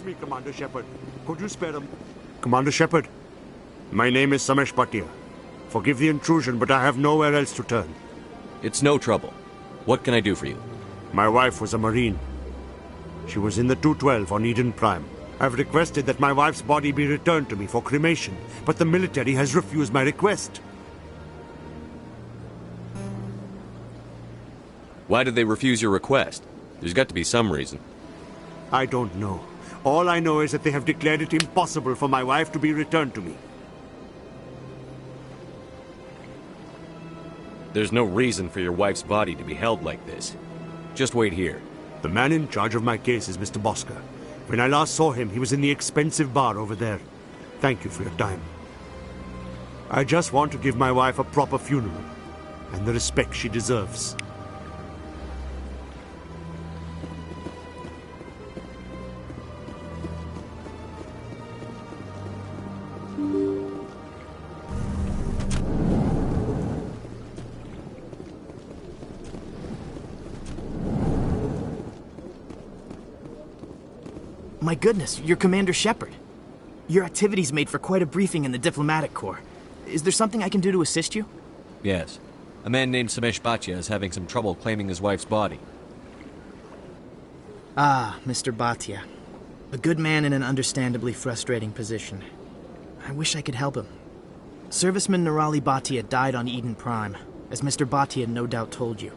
Excuse me, Commander Shepard. Could you spare him? Commander Shepard, my name is Samesh Bhatia. Forgive the intrusion, but I have nowhere else to turn. It's no trouble. What can I do for you? My wife was a Marine. She was in the 212 on Eden Prime. I've requested that my wife's body be returned to me for cremation, but the military has refused my request. Why did they refuse your request? There's got to be some reason. I don't know. All I know is that they have declared it impossible for my wife to be returned to me. There's no reason for your wife's body to be held like this. Just wait here. The man in charge of my case is Mr. Bosca. When I last saw him, he was in the expensive bar over there. Thank you for your time. I just want to give my wife a proper funeral, and the respect she deserves. My goodness, you're Commander Shepard. Your activities made for quite a briefing in the Diplomatic Corps. Is there something I can do to assist you? Yes. A man named Samesh Bhatia is having some trouble claiming his wife's body. Ah, Mr. Bhatia. A good man in an understandably frustrating position. I wish I could help him. Serviceman Nirali Bhatia died on Eden Prime, as Mr. Bhatia no doubt told you.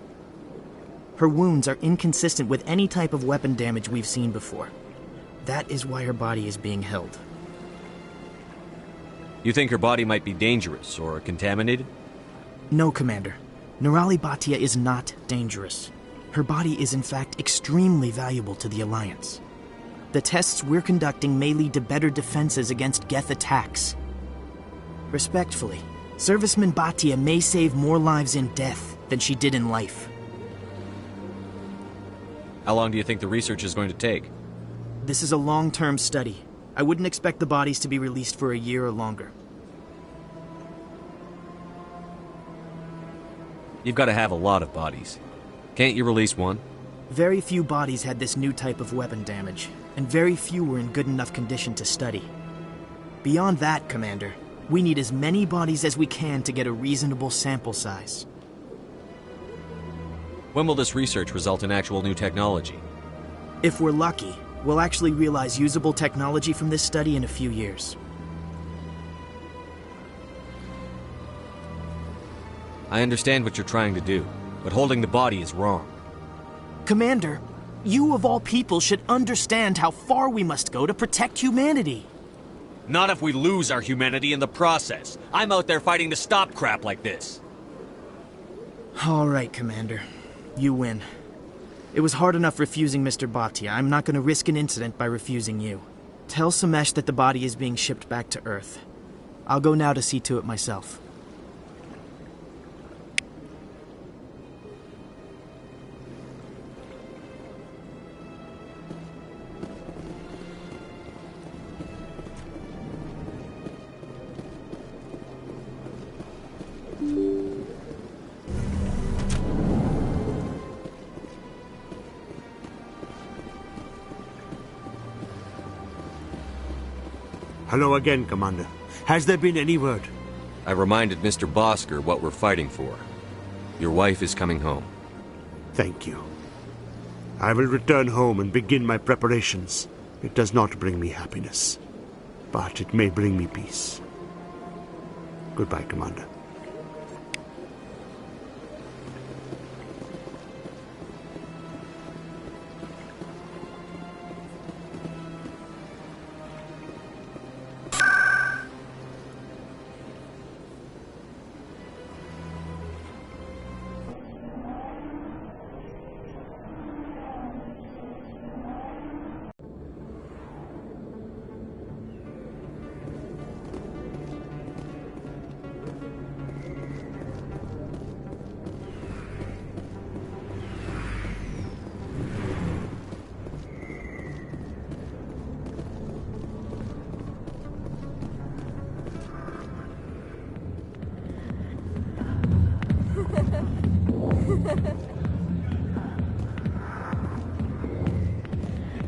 Her wounds are inconsistent with any type of weapon damage we've seen before. That is why her body is being held. You think her body might be dangerous or contaminated? No, Commander. Nirali Bhatia is not dangerous. Her body is in fact extremely valuable to the Alliance. The tests we're conducting may lead to better defenses against Geth attacks. Respectfully, Serviceman Bhatia may save more lives in death than she did in life. How long do you think the research is going to take? This is a long-term study. I wouldn't expect the bodies to be released for a year or longer. You've got to have a lot of bodies. Can't you release one? Very few bodies had this new type of weapon damage, and very few were in good enough condition to study. Beyond that, Commander, we need as many bodies as we can to get a reasonable sample size. When will this research result in actual new technology? If we're lucky, we'll actually realize usable technology from this study in a few years. I understand what you're trying to do, but holding the body is wrong. Commander, you of all people should understand how far we must go to protect humanity. Not if we lose our humanity in the process. I'm out there fighting to stop crap like this. All right, Commander. You win. It was hard enough refusing Mr. Bhatia. I'm not going to risk an incident by refusing you. Tell Samesh that the body is being shipped back to Earth. I'll go now to see to it myself. Hello again, Commander. Has there been any word? I reminded Mr. Bosker what we're fighting for. Your wife is coming home. Thank you. I will return home and begin my preparations. It does not bring me happiness, but it may bring me peace. Goodbye, Commander.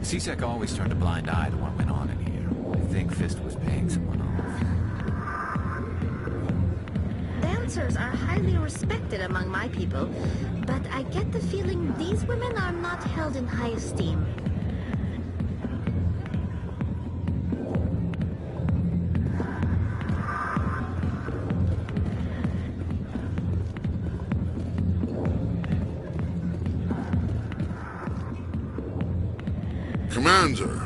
C-Sec always turned a blind eye to what went on in here. I think Fist was paying someone off. Dancers are highly respected among my people, but I get the feeling these women are not held in high esteem. Commander,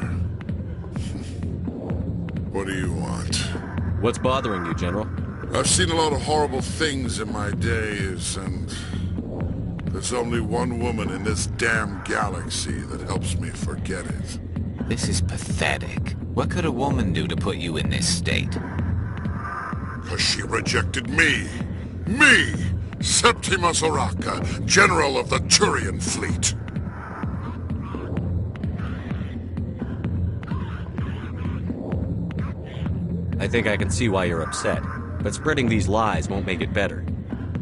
what do you want? What's bothering you, General? I've seen a lot of horrible things in my days, and there's only one woman in this damn galaxy that helps me forget it. This is pathetic. What could a woman do to put you in this state? 'Cause she rejected me! Me! Septimus Oraka, General of the Turian Fleet! I think I can see why you're upset, but spreading these lies won't make it better.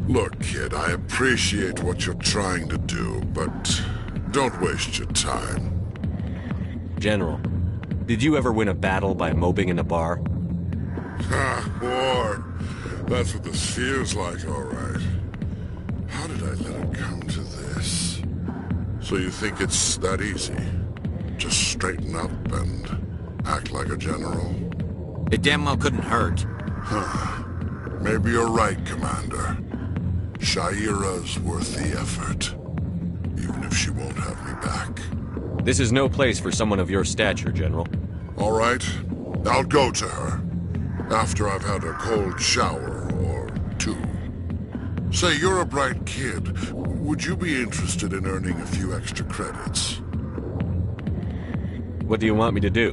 Look, kid, I appreciate what you're trying to do, but don't waste your time. General, did you ever win a battle by moping in a bar? Ha, war. That's what this feels like, all right. How did I let it come to this? So you think it's that easy? Just straighten up and act like a general? It damn well couldn't hurt. Huh. Maybe you're right, Commander. Shaira's worth the effort. Even if she won't have me back. This is no place for someone of your stature, General. All right. I'll go to her. After I've had a cold shower or two. Say, you're a bright kid. Would you be interested in earning a few extra credits? What do you want me to do?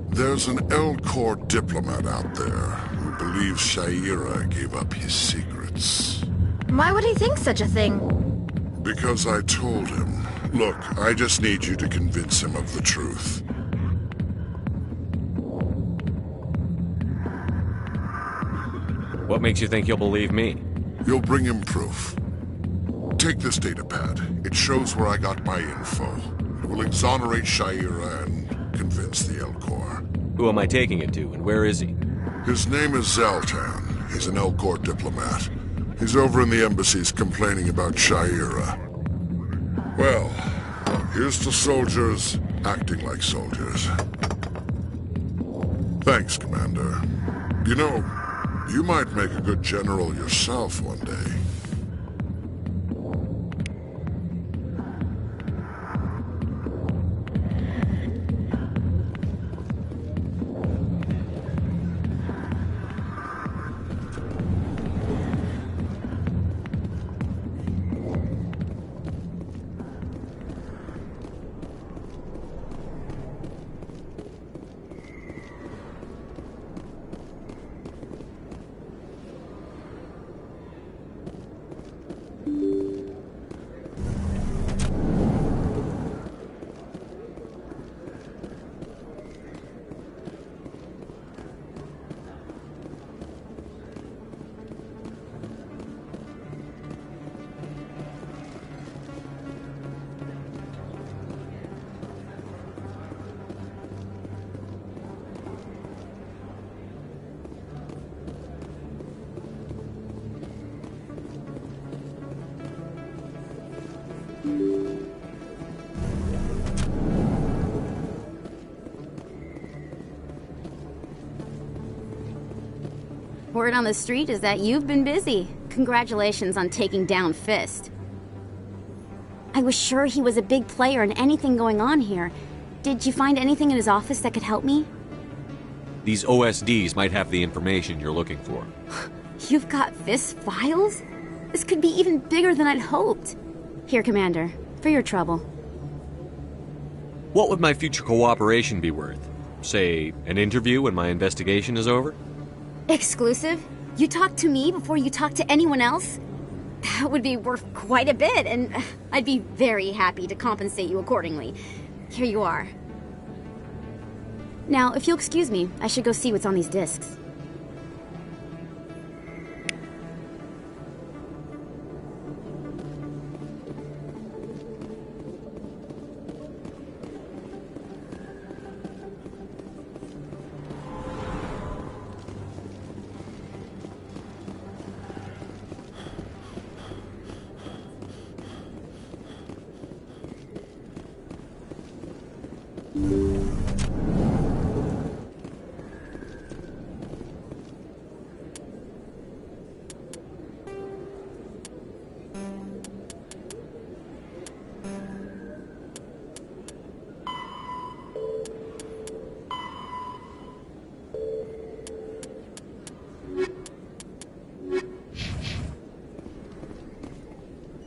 There's an L-Corps diplomat out there who believes Shaira gave up his secrets. Why would he think such a thing? Because I told him. Look, I just need you to convince him of the truth. What makes you think you'll believe me? You'll bring him proof. Take this datapad. It shows where I got my info. It will exonerate Shaira and convince the L-Corps. Who am I taking it to, and where is he? His name is Zaltan. He's an L-Corps diplomat. He's over in the embassies complaining about Shaira. Well, here's to soldiers acting like soldiers. Thanks, Commander. You know, you might make a good general yourself one day. Word on the street is that you've been busy. Congratulations on taking down Fist. I was sure he was a big player in anything going on here. Did you find anything in his office that could help me? These OSDs might have the information you're looking for. You've got Fist's files? This could be even bigger than I'd hoped. Here, Commander, for your trouble. What would my future cooperation be worth? Say, an interview when my investigation is over? Exclusive? You talk to me before you talk to anyone else? That would be worth quite a bit, and I'd be very happy to compensate you accordingly. Here you are. Now, if you'll excuse me, I should go see what's on these discs.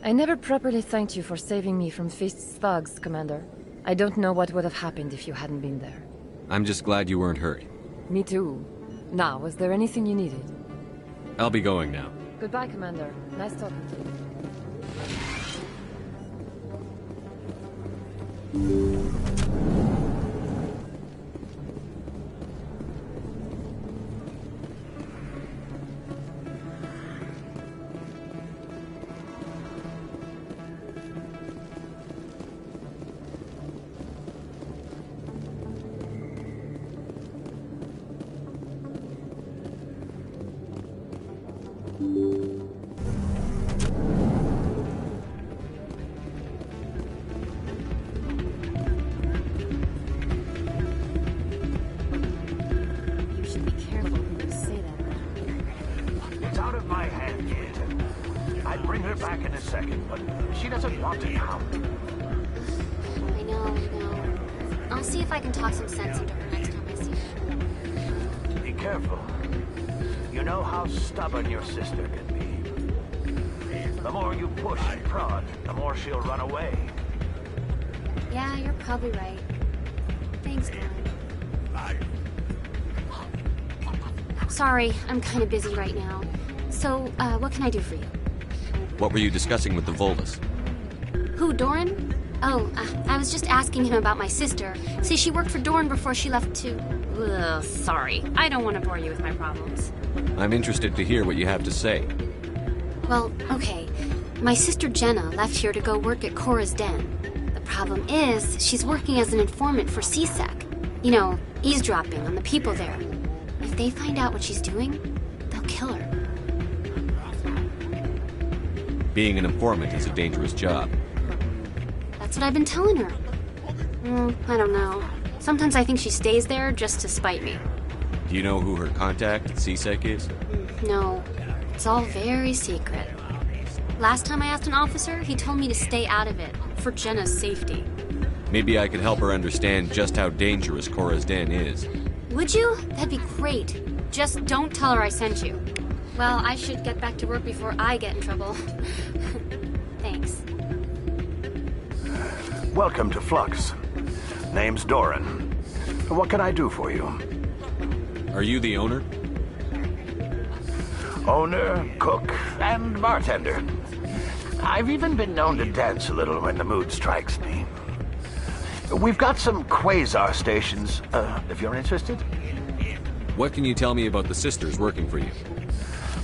I never properly thanked you for saving me from Fist's thugs, Commander. I don't know what would have happened if you hadn't been there. I'm just glad you weren't hurt. Me too. Now, was there anything you needed? I'll be going now. Goodbye, Commander. Nice talking to you. You should be careful when you say that. It's out of my hands, kid. I'd bring her back in a second, but she doesn't want to come. I know. I'll see if I can talk some sense into her next time I see her. Be careful. You know how stubborn your sister can be. The more you push and prod, the more she'll run away. Yeah, you're probably right. Thanks, Doran. Sorry, I'm kind of busy right now. So, what can I do for you? What were you discussing with the Volus? Who, Doran? Oh, I was just asking him about my sister. See, she worked for Doran before she left to... Ugh, sorry. I don't want to bore you with my problems. I'm interested to hear what you have to say. Well, okay. My sister Jenna left here to go work at Cora's Den. The problem is, she's working as an informant for CSEC. You know, eavesdropping on the people there. If they find out what she's doing, they'll kill her. Being an informant is a dangerous job. That's what I've been telling her. I don't know. Sometimes I think she stays there just to spite me. Do you know who her contact at CSEC is? No, it's all very secret. Last time I asked an officer, he told me to stay out of it, for Jenna's safety. Maybe I could help her understand just how dangerous Cora's Den is. Would you? That'd be great. Just don't tell her I sent you. Well, I should get back to work before I get in trouble. Thanks. Welcome to Flux. Name's Doran. What can I do for you? Are you the owner? Owner, cook, and bartender. I've even been known to dance a little when the mood strikes me. We've got some quasar stations, if you're interested. What can you tell me about the sisters working for you?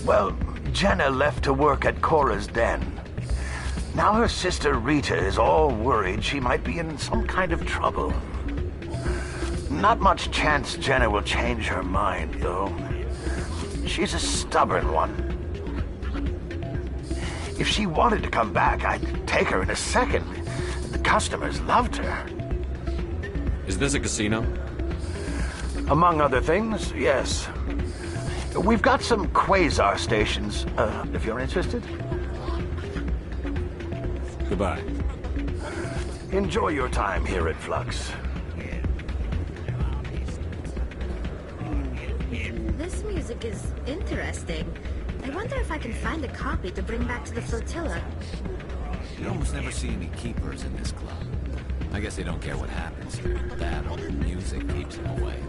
Well, Jenna left to work at Cora's Den. Now her sister Rita is all worried she might be in some kind of trouble. Not much chance Jenna will change her mind, though. She's a stubborn one. If she wanted to come back, I'd take her in a second. The customers loved her. Is this a casino? Among other things, yes. We've got some quasar stations, if you're interested. Goodbye. Enjoy your time here at Flux. This music is interesting. I wonder if I can find a copy to bring back to the flotilla. You almost never see any keepers in this club. I guess they don't care what happens here. That or the music keeps them away.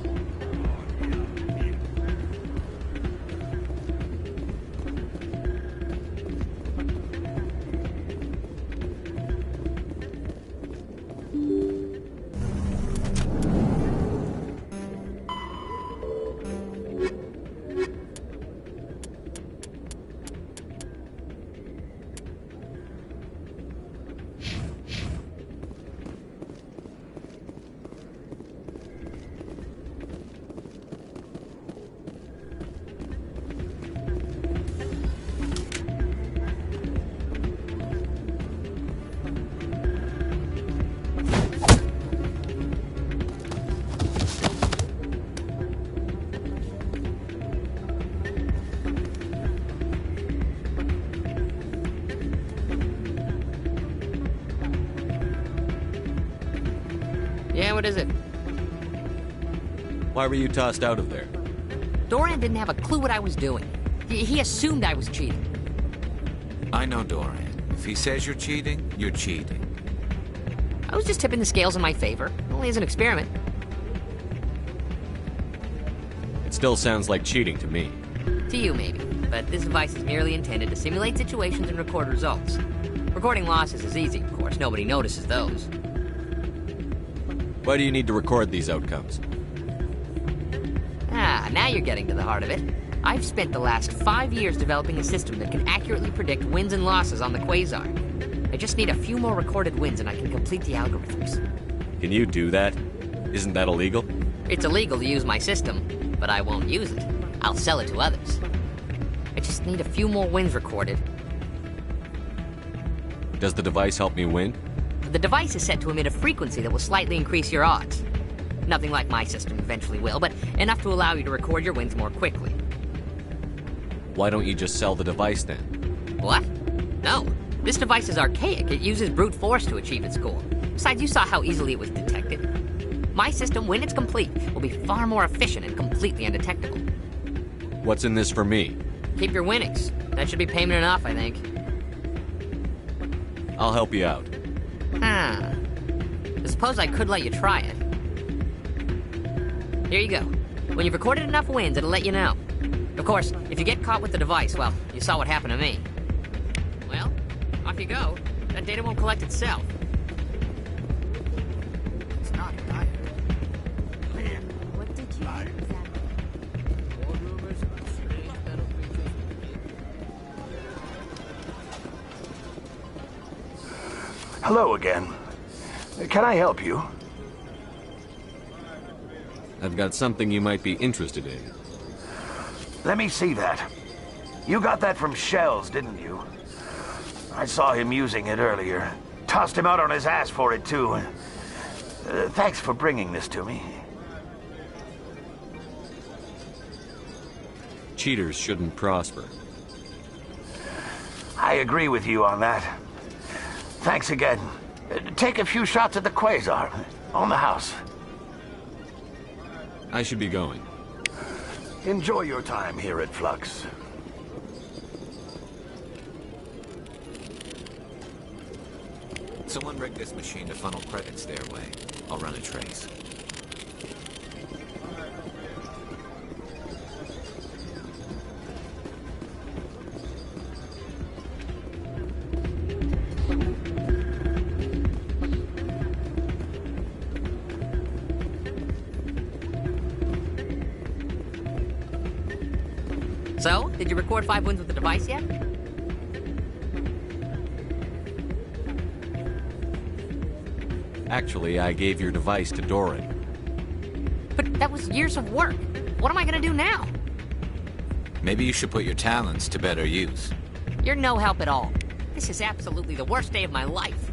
Yeah, what is it? Why were you tossed out of there? Doran didn't have a clue what I was doing. He assumed I was cheating. I know Doran. If he says you're cheating, you're cheating. I was just tipping the scales in my favor, only as an experiment. It still sounds like cheating to me. To you, maybe. But this device is merely intended to simulate situations and record results. Recording losses is easy, of course. Nobody notices those. Why do you need to record these outcomes? Ah, now you're getting to the heart of it. I've spent the last 5 years developing a system that can accurately predict wins and losses on the Quasar. I just need a few more recorded wins and I can complete the algorithms. Can you do that? Isn't that illegal? It's illegal to use my system, but I won't use it. I'll sell it to others. I just need a few more wins recorded. Does the device help me win? The device is set to emit a frequency that will slightly increase your odds. Nothing like my system eventually will, but enough to allow you to record your wins more quickly. Why don't you just sell the device then? What? No. This device is archaic. It uses brute force to achieve its goal. Besides, you saw how easily it was detected. My system, when it's complete, will be far more efficient and completely undetectable. What's in this for me? Keep your winnings. That should be payment enough, I think. I'll help you out. I suppose I could let you try it. Here you go. When you've recorded enough wins, it'll let you know. Of course, if you get caught with the device, well, you saw what happened to me. Well, off you go. That data won't collect itself. It's not dire. What did you do exactly? Hello again. Can I help you? I've got something you might be interested in. Let me see that. You got that from Shells, didn't you? I saw him using it earlier. Tossed him out on his ass for it, too. Thanks for bringing this to me. Cheaters shouldn't prosper. I agree with you on that. Thanks again. Take a few shots at the Quasar. On the house. I should be going. Enjoy your time here at Flux. Someone rigged this machine to funnel credits their way. I'll run a trace. So, did you record 5 wins with the device yet? Actually, I gave your device to Doran. But that was years of work. What am I gonna do now? Maybe you should put your talents to better use. You're no help at all. This is absolutely the worst day of my life.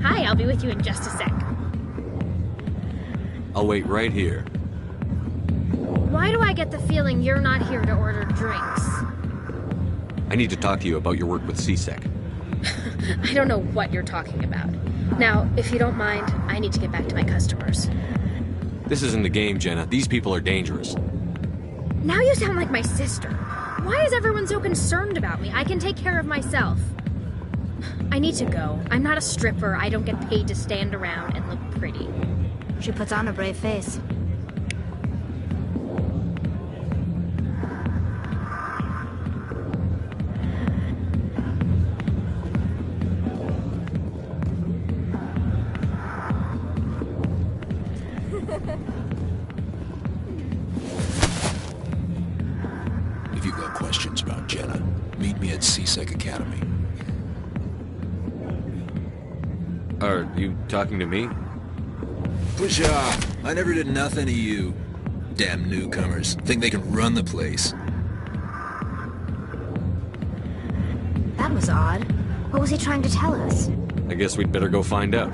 Hi, I'll be with you in just a sec. I'll wait right here. Why do I get the feeling you're not here to order drinks? I need to talk to you about your work with CSEC. I don't know what you're talking about. Now, if you don't mind, I need to get back to my customers. This isn't a game, Jenna. These people are dangerous. Now you sound like my sister. Why is everyone so concerned about me? I can take care of myself. I need to go. I'm not a stripper. I don't get paid to stand around and look pretty. She puts on a brave face. at C-Sec Academy. Are you talking to me? Push off! I never did nothing to you. Damn newcomers. Think they can run the place. That was odd. What was he trying to tell us? I guess we'd better go find out.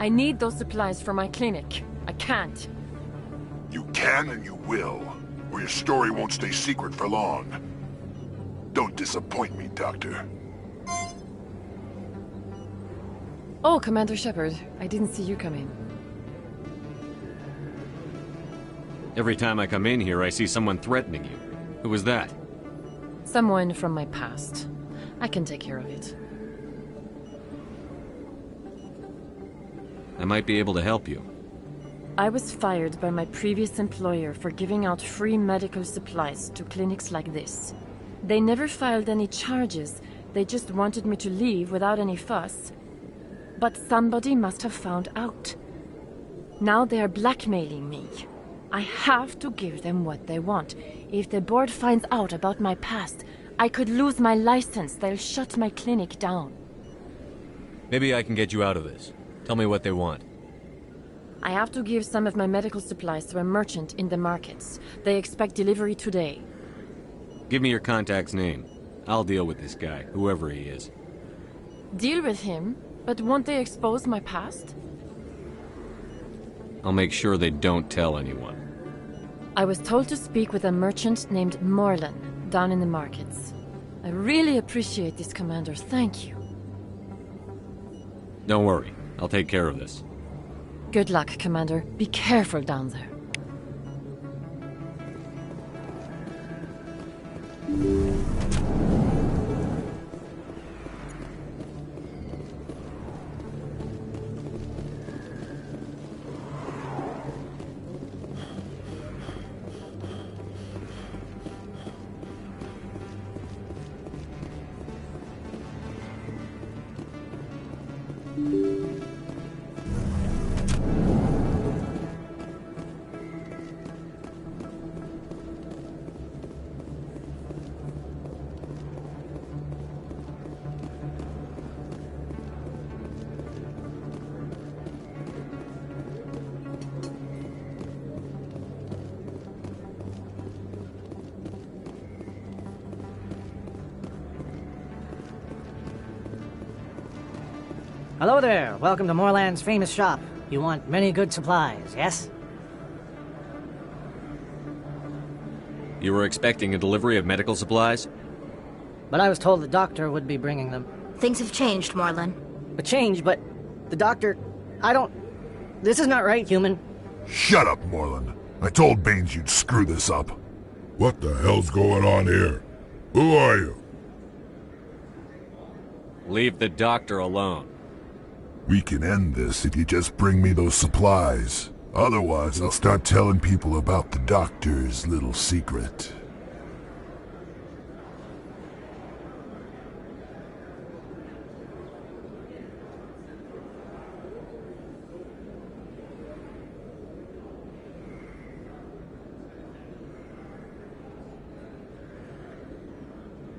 I need those supplies for my clinic. I can't. You can and you will, or your story won't stay secret for long. Don't disappoint me, Doctor. Oh, Commander Shepard. I didn't see you come in. Every time I come in here, I see someone threatening you. Who was that? Someone from my past. I can take care of it. I might be able to help you. I was fired by my previous employer for giving out free medical supplies to clinics like this. They never filed any charges. They just wanted me to leave without any fuss. But somebody must have found out. Now they are blackmailing me. I have to give them what they want. If the board finds out about my past, I could lose my license. They'll shut my clinic down. Maybe I can get you out of this. Tell me what they want. I have to give some of my medical supplies to a merchant in the markets. They expect delivery today. Give me your contact's name. I'll deal with this guy, whoever he is. Deal with him? But won't they expose my past? I'll make sure they don't tell anyone. I was told to speak with a merchant named Morlan, down in the markets. I really appreciate this, Commander. Thank you. Don't worry. I'll take care of this. Good luck, Commander. Be careful down there. Hello there. Welcome to Moorland's famous shop. You want many good supplies, yes? You were expecting a delivery of medical supplies? But I was told the doctor would be bringing them. Things have changed, Morlan. A change, but the doctor... I don't... This is not right, human. Shut up, Morlan. I told Baines you'd screw this up. What the hell's going on here? Who are you? Leave the doctor alone. We can end this if you just bring me those supplies. Otherwise, I'll start telling people about the doctor's little secret.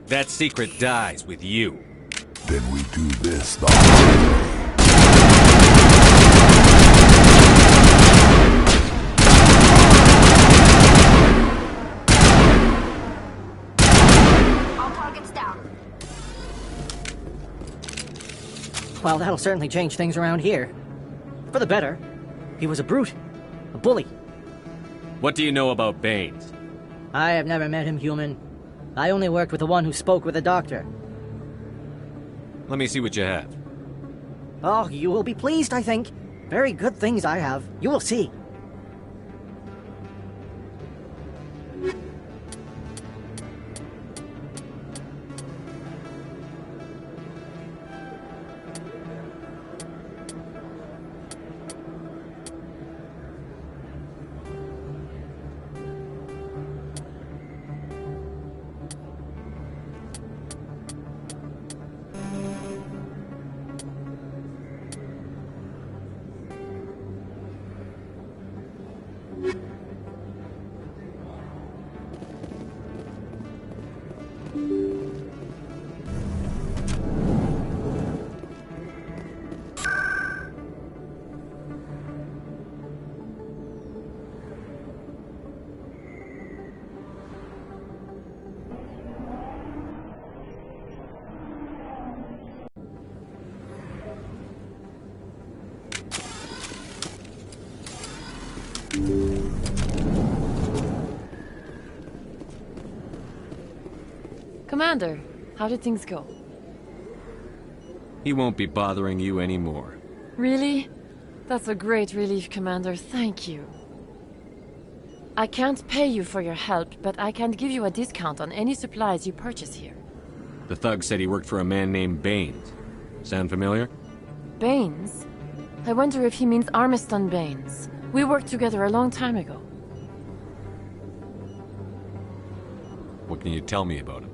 That secret dies with you. Then we do this the hard way. All targets down. Well, that'll certainly change things around here. For the better. He was a brute. A bully. What do you know about Baines? I have never met him, human. I only worked with the one who spoke with the doctor. Let me see what you have. Oh, you will be pleased, I think. Very good things I have. You will see. Commander, how did things go? He won't be bothering you anymore. Really? That's a great relief, Commander. Thank you. I can't pay you for your help, but I can give you a discount on any supplies you purchase here. The thug said he worked for a man named Baines. Sound familiar? Baines? I wonder if he means Armiston Baines. We worked together a long time ago. What can you tell me about him?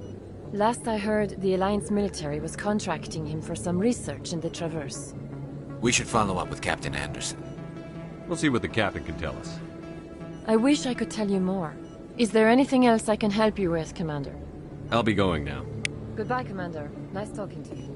Last I heard, the Alliance military was contracting him for some research in the Traverse. We should follow up with Captain Anderson. We'll see what the captain can tell us. I wish I could tell you more. Is there anything else I can help you with, Commander? I'll be going now. Goodbye, Commander. Nice talking to you.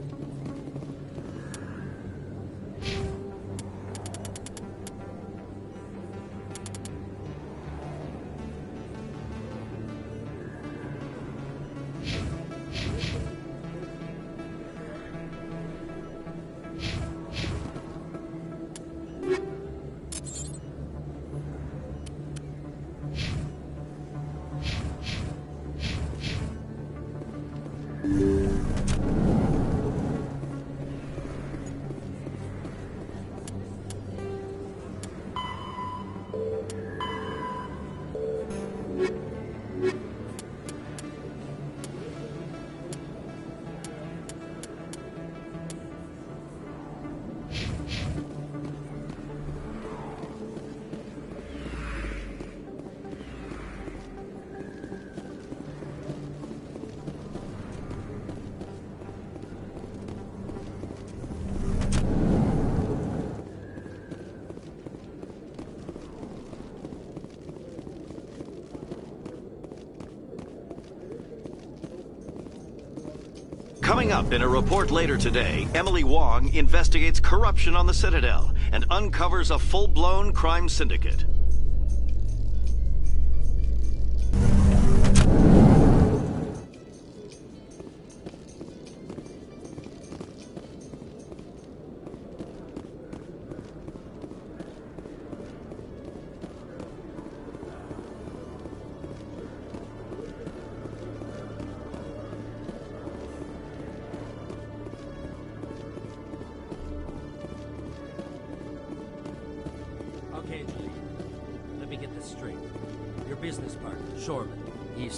Coming up in a report later today, Emily Wong investigates corruption on the Citadel and uncovers a full-blown crime syndicate.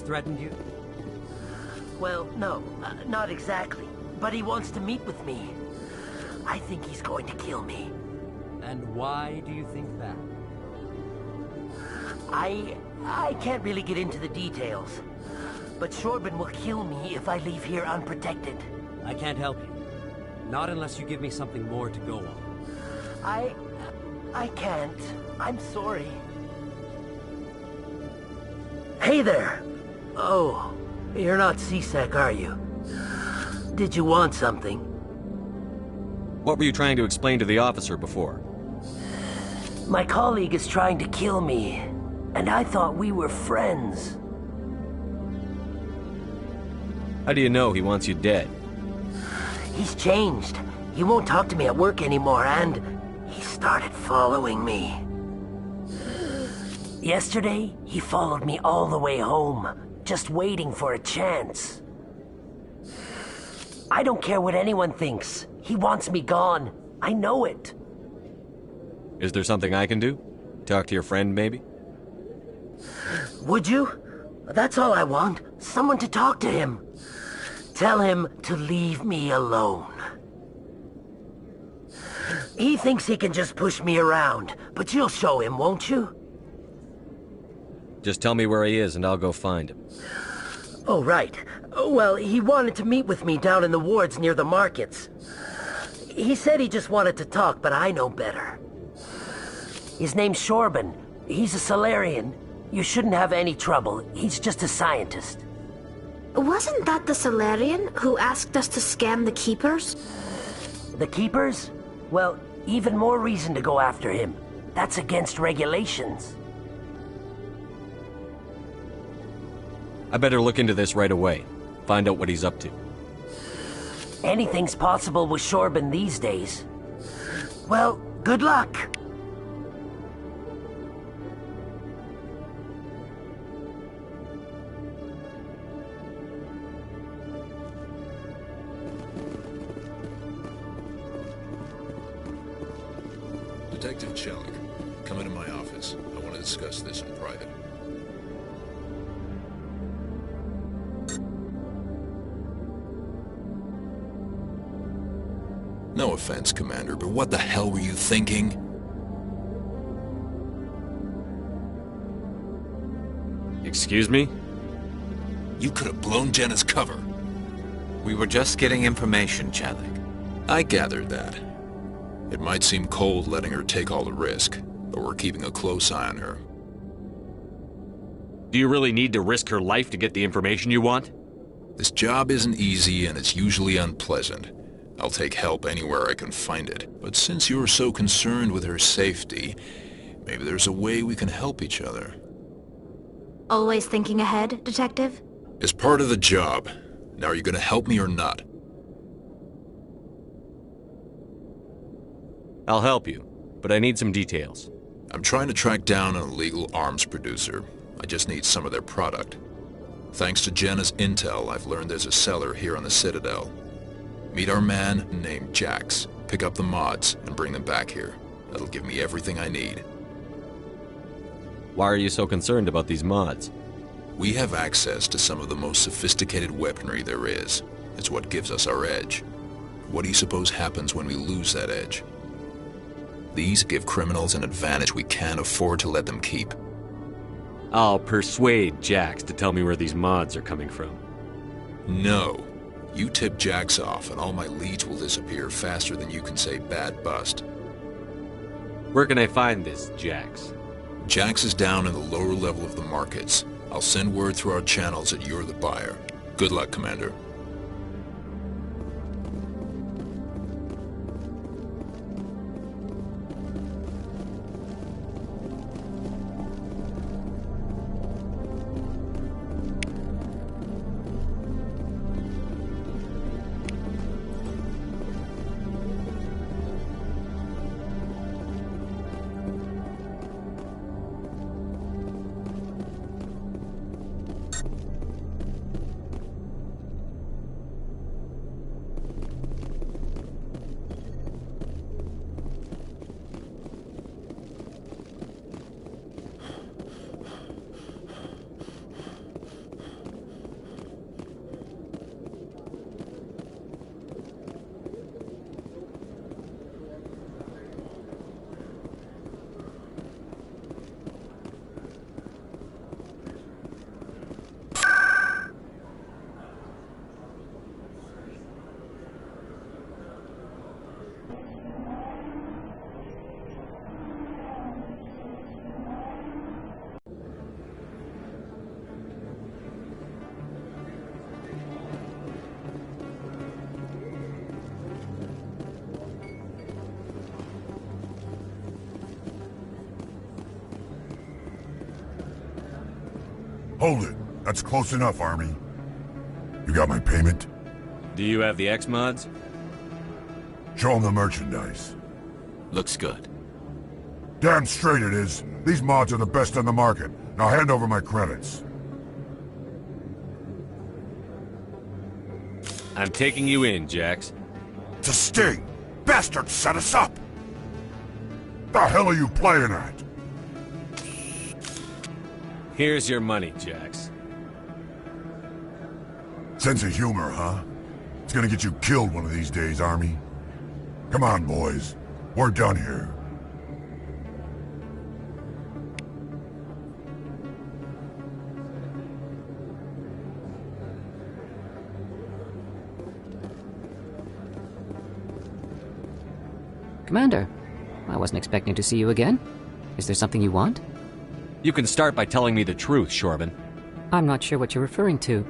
Threatened you? Well, no, not exactly. But he wants to meet with me. I think he's going to kill me. And why do you think that? I can't really get into the details. But Shorban will kill me if I leave here unprotected. I can't help you. Not unless you give me something more to go on. I can't. I'm sorry. Hey there! Oh, you're not C-Sec, are you? Did you want something? What were you trying to explain to the officer before? My colleague is trying to kill me, and I thought we were friends. How do you know he wants you dead? He's changed. He won't talk to me at work anymore, and he started following me. Yesterday, he followed me all the way home, just waiting for a chance. I don't care what anyone thinks. He wants me gone. I know it. Is there something I can do? Talk to your friend, maybe? Would you? That's all I want. Someone to talk to him. Tell him to leave me alone. He thinks he can just push me around, but you'll show him, won't you? Just tell me where he is and I'll go find him. Oh, right. Well, he wanted to meet with me down in the wards near the markets. He said he just wanted to talk, but I know better. His name's Shorban. He's a Salarian. You shouldn't have any trouble. He's just a scientist. Wasn't that the Salarian who asked us to scam the Keepers? The Keepers? Well, even more reason to go after him. That's against regulations. I better look into this right away. Find out what he's up to. Anything's possible with Shorban these days. Well, good luck. Detective Chelik, come into my office. I want to discuss this in private. No offense, Commander, but what the hell were you thinking? Excuse me? You could have blown Jenna's cover. We were just getting information, Chelik. I gathered that. It might seem cold letting her take all the risk, but we're keeping a close eye on her. Do you really need to risk her life to get the information you want? This job isn't easy and it's usually unpleasant. I'll take help anywhere I can find it. But since you're so concerned with her safety, maybe there's a way we can help each other. Always thinking ahead, Detective? It's part of the job. Now are you gonna help me or not? I'll help you, but I need some details. I'm trying to track down an illegal arms producer. I just need some of their product. Thanks to Jenna's intel, I've learned there's a seller here on the Citadel. Meet our man named Jax, pick up the mods, and bring them back here. That'll give me everything I need. Why are you so concerned about these mods? We have access to some of the most sophisticated weaponry there is. It's what gives us our edge. What do you suppose happens when we lose that edge? These give criminals an advantage we can't afford to let them keep. I'll persuade Jax to tell me where these mods are coming from. No. You tip Jax off and all my leads will disappear faster than you can say bad bust. Where can I find this Jax? Jax is down in the lower level of the markets. I'll send word through our channels that you're the buyer. Good luck, Commander. Hold it. That's close enough, Army. You got my payment? Do you have the X-Mods? Show them the merchandise. Looks good. Damn straight it is. These mods are the best on the market. Now hand over my credits. I'm taking you in, Jax. It's a sting! Bastards set us up! The hell are you playing at? Here's your money, Jax. Sense of humor, huh? It's gonna get you killed one of these days, Army. Come on, boys. We're done here. Commander, I wasn't expecting to see you again. Is there something you want? You can start by telling me the truth, Shorban. I'm not sure what you're referring to.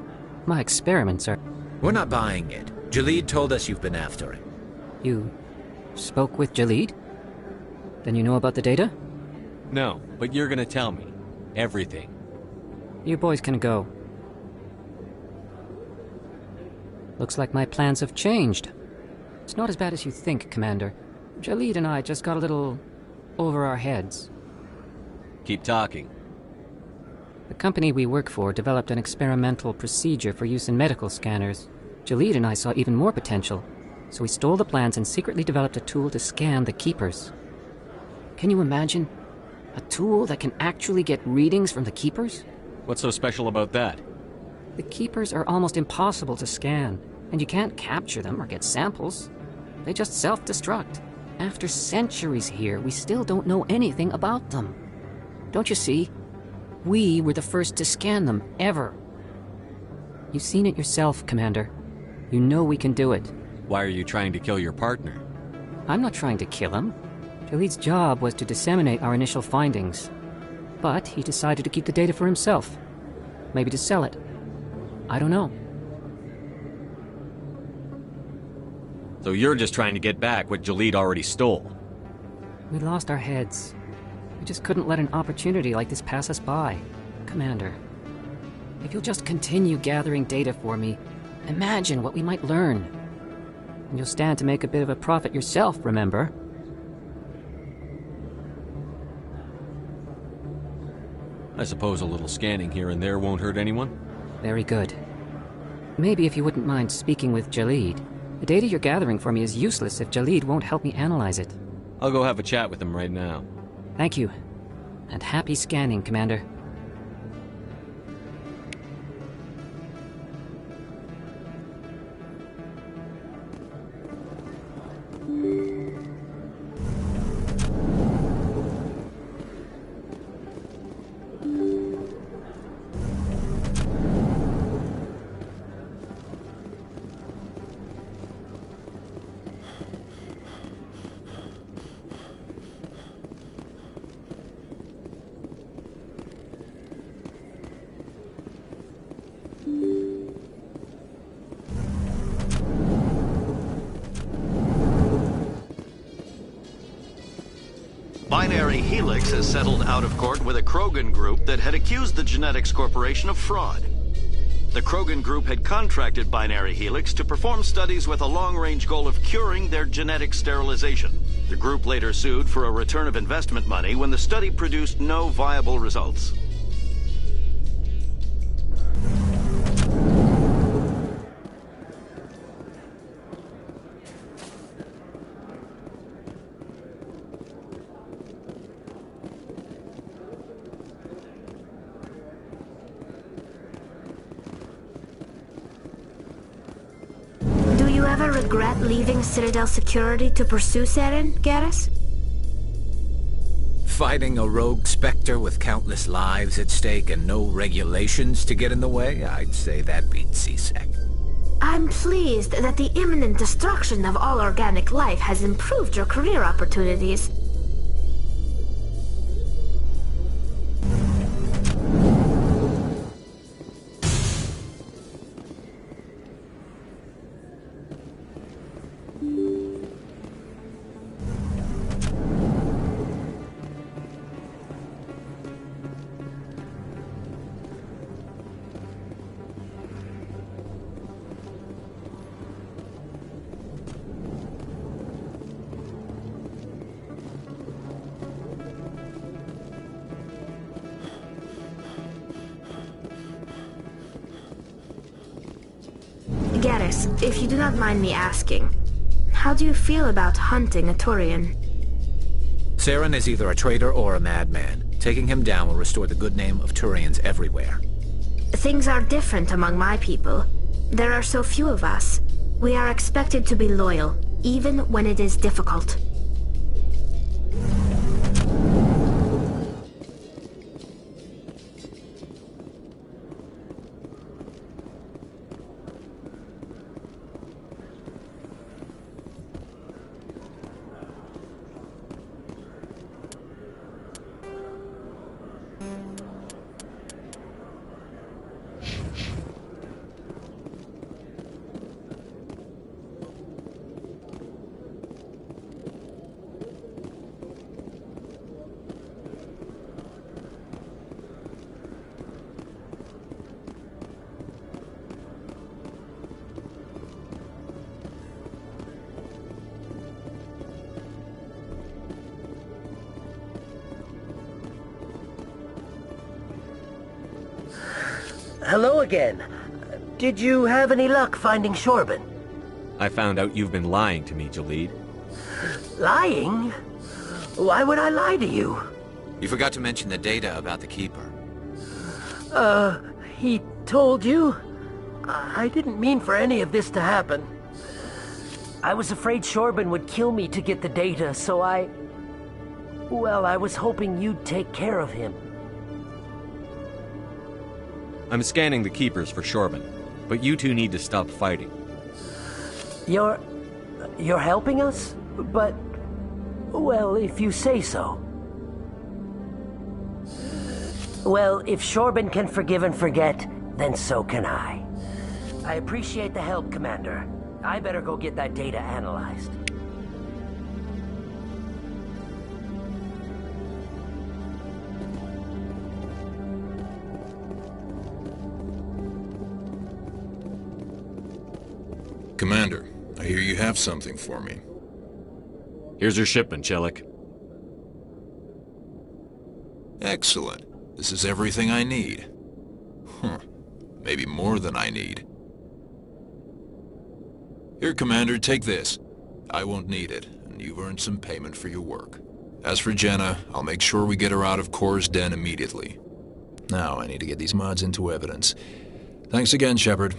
My experiments are... We're not buying it. Jalid told us you've been after him. You spoke with Jalid? Then you know about the data? No, but you're gonna tell me. Everything. You boys can go. Looks like my plans have changed. It's not as bad as you think, Commander. Jalid and I just got a little over our heads. Keep talking. The company we work for developed an experimental procedure for use in medical scanners. Jalid and I saw even more potential, so we stole the plans and secretly developed a tool to scan the Keepers. Can you imagine? A tool that can actually get readings from the Keepers? What's so special about that? The Keepers are almost impossible to scan, and you can't capture them or get samples. They just self-destruct. After centuries here, we still don't know anything about them. Don't you see? We were the first to scan them, ever. You've seen it yourself, Commander. You know we can do it. Why are you trying to kill your partner? I'm not trying to kill him. Jalid's job was to disseminate our initial findings. But he decided to keep the data for himself. Maybe to sell it. I don't know. So you're just trying to get back what Jalid already stole? We lost our heads. We just couldn't let an opportunity like this pass us by. Commander, if you'll just continue gathering data for me, imagine what we might learn. And you'll stand to make a bit of a profit yourself, remember? I suppose a little scanning here and there won't hurt anyone? Very good. Maybe if you wouldn't mind speaking with Jalid. The data you're gathering for me is useless if Jalid won't help me analyze it. I'll go have a chat with him right now. Thank you. And happy scanning, Commander. Binary Helix has settled out of court with a Krogan group that had accused the Genetics Corporation of fraud. The Krogan group had contracted Binary Helix to perform studies with a long-range goal of curing their genetic sterilization. The group later sued for a return of investment money when the study produced no viable results. Regret leaving Citadel Security to pursue Saren, Garrus? Fighting a rogue Spectre with countless lives at stake and no regulations to get in the way? I'd say that beats CSEC. I'm pleased that the imminent destruction of all organic life has improved your career opportunities. Chris, if you do not mind me asking, how do you feel about hunting a Turian? Saren is either a traitor or a madman. Taking him down will restore the good name of Turians everywhere. Things are different among my people. There are so few of us. We are expected to be loyal, even when it is difficult. Hello again. Did you have any luck finding Shorban? I found out you've been lying to me, Jalid. Lying? Why would I lie to you? You forgot to mention the data about the Keeper. He told you? I didn't mean for any of this to happen. I was afraid Shorban would kill me to get the data, so well, I was hoping you'd take care of him. I'm scanning the Keepers for Shorban, but you two need to stop fighting. You're helping us? But, well, if you say so. Well, if Shorban can forgive and forget, then so can I. I appreciate the help, Commander. I better go get that data analyzed. Commander, I hear you have something for me. Here's your shipment, Chelik. Excellent. This is everything I need. Maybe more than I need. Here, Commander, take this. I won't need it, and you've earned some payment for your work. As for Jenna, I'll make sure we get her out of Kor's den immediately. Now, I need to get these mods into evidence. Thanks again, Shepard.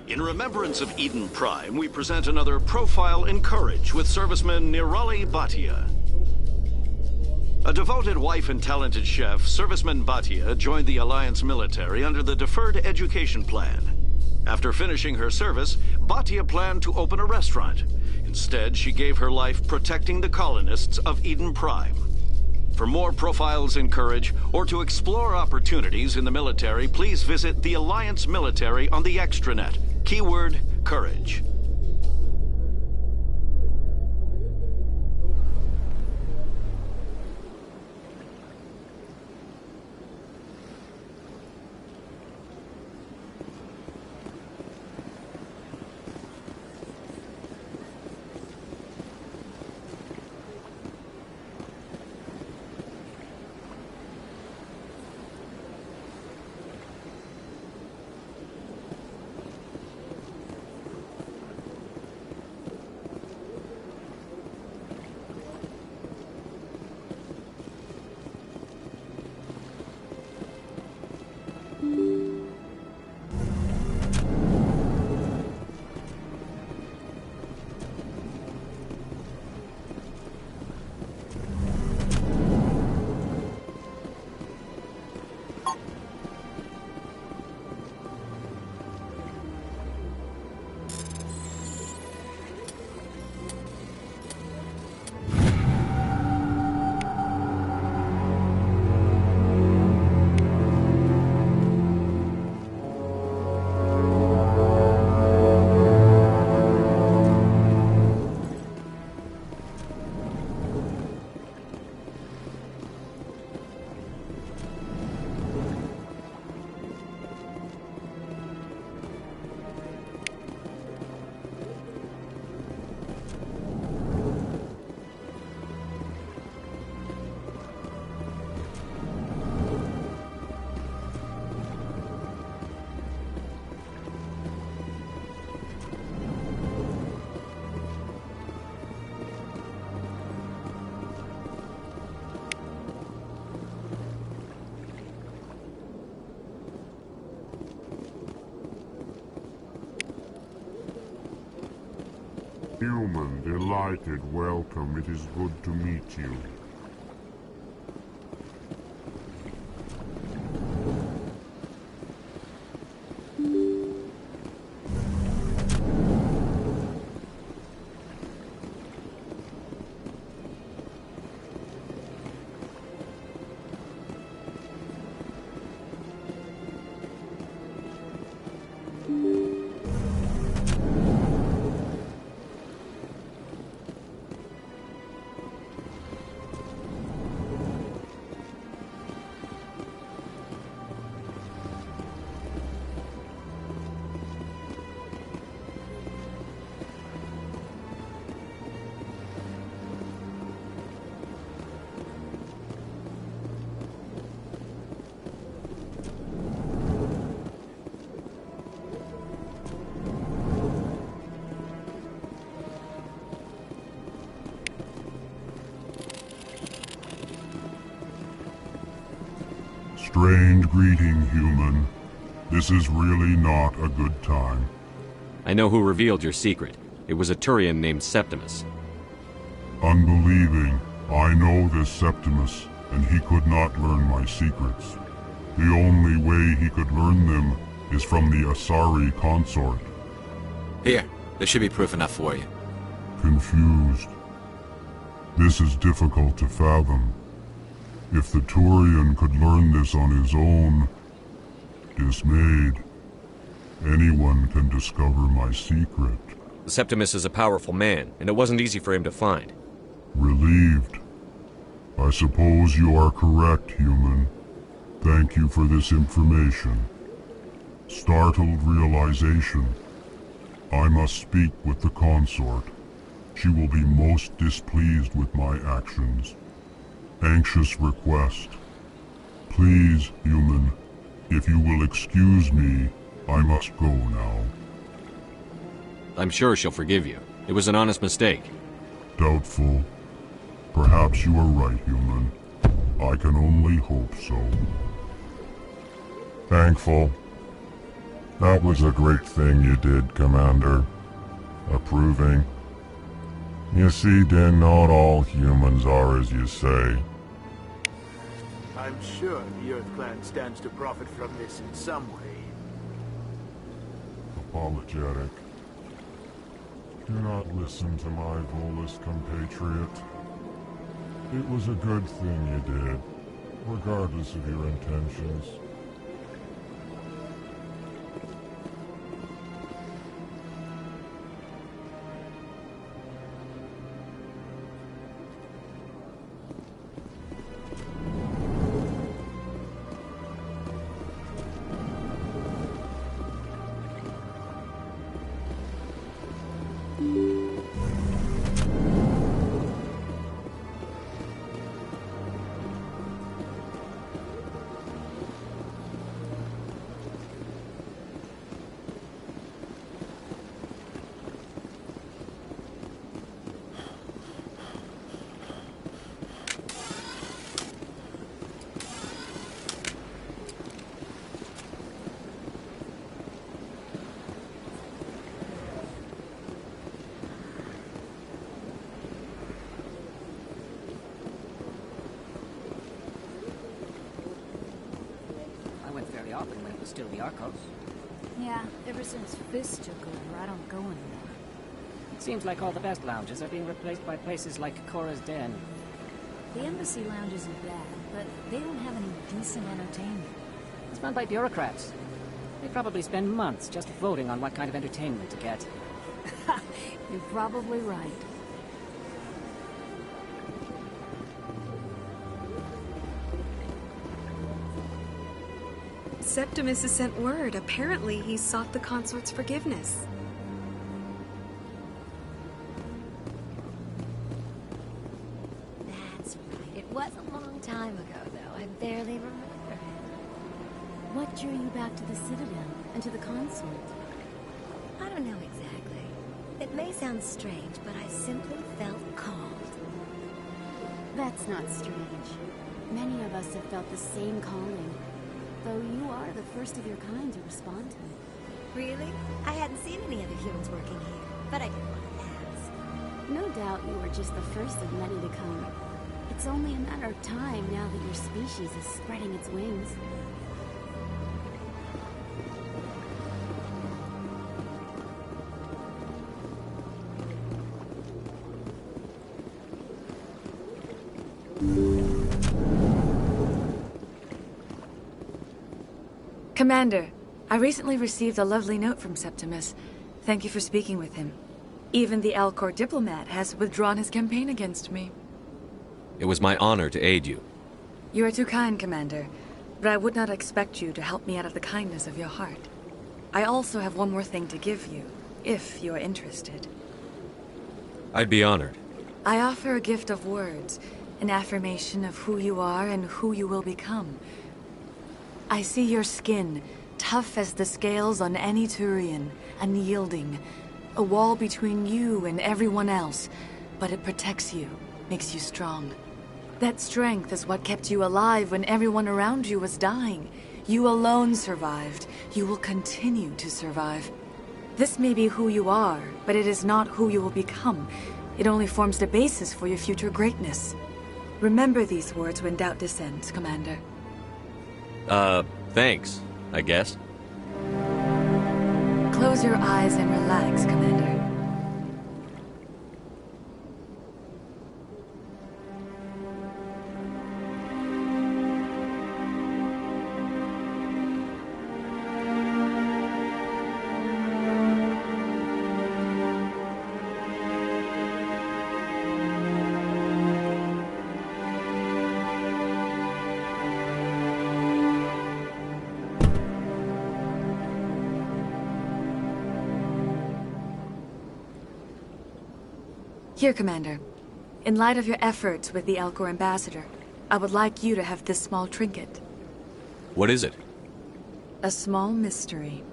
In remembrance of Eden Prime, we present another Profile in Courage with serviceman Nirali Bhatia. A devoted wife and talented chef, serviceman Bhatia joined the Alliance military under the Deferred Education Plan. After finishing her service, Bhatia planned to open a restaurant. Instead, she gave her life protecting the colonists of Eden Prime. For more profiles in Courage, or to explore opportunities in the military, please visit the Alliance Military on the extranet. Keyword, Courage. Human, delighted, welcome. It is good to meet you. Strange greeting, human. This is really not a good time. I know who revealed your secret. It was a Turian named Septimus. Unbelieving. I know this Septimus, and he could not learn my secrets. The only way he could learn them is from the Asari consort. Here, there should be proof enough for you. Confused. This is difficult to fathom. If the Turian could learn this on his own, dismayed, anyone can discover my secret. Septimus is a powerful man, and it wasn't easy for him to find. Relieved. I suppose you are correct, human. Thank you for this information. Startled realization. I must speak with the consort. She will be most displeased with my actions. Anxious request. Please, human, if you will excuse me, I must go now. I'm sure she'll forgive you. It was an honest mistake. Doubtful. Perhaps you are right, human. I can only hope so. Thankful. That was a great thing you did, Commander. Approving. You see, Din, not all humans are as you say. I'm sure the Earth Clan stands to profit from this in some way. Apologetic. Do not listen to my Volus compatriot. It was a good thing you did, regardless of your intentions. When it was still the Arcos. Yeah, ever since Fist took over, I don't go anymore. It seems like all the best lounges are being replaced by places like Cora's Den. The Embassy Lounge isn't bad, but they don't have any decent entertainment. It's run by bureaucrats. They probably spend months just voting on what kind of entertainment to get. You're probably right. Septimus has sent word. Apparently, he sought the consort's forgiveness. That's right. It was a long time ago, though. I barely remember him. What drew you back to the Citadel and to the consort? I don't know exactly. It may sound strange, but I simply felt called. That's not strange. Many of us have felt the same calling. Though you are the first of your kind to respond to it. Really? I hadn't seen any other humans working here, but I didn't want to ask. No doubt you are just the first of many to come. It's only a matter of time now that your species is spreading its wings. Commander, I recently received a lovely note from Septimus. Thank you for speaking with him. Even the Alcor diplomat has withdrawn his campaign against me. It was my honor to aid you. You are too kind, Commander, but I would not expect you to help me out of the kindness of your heart. I also have one more thing to give you, if you are interested. I'd be honored. I offer a gift of words, an affirmation of who you are and who you will become. I see your skin, tough as the scales on any Turian, unyielding. A wall between you and everyone else, but it protects you, makes you strong. That strength is what kept you alive when everyone around you was dying. You alone survived. You will continue to survive. This may be who you are, but it is not who you will become. It only forms the basis for your future greatness. Remember these words when doubt descends, Commander. Thanks, I guess. Close your eyes and relax, Commander. Here, Commander. In light of your efforts with the Alcor ambassador, I would like you to have this small trinket. What is it? A small mystery.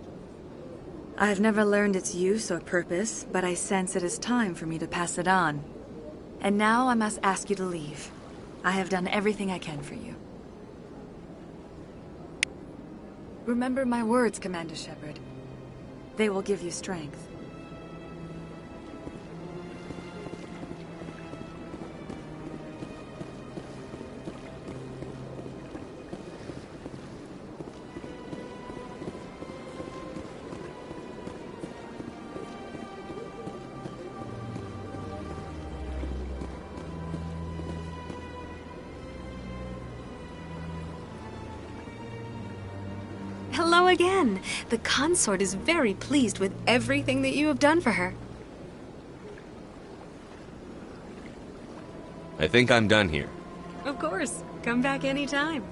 I have never learned its use or purpose, but I sense it is time for me to pass it on. And now I must ask you to leave. I have done everything I can for you. Remember my words, Commander Shepard. They will give you strength. Hello again. The consort is very pleased with everything that you have done for her. I think I'm done here. Of course. Come back anytime.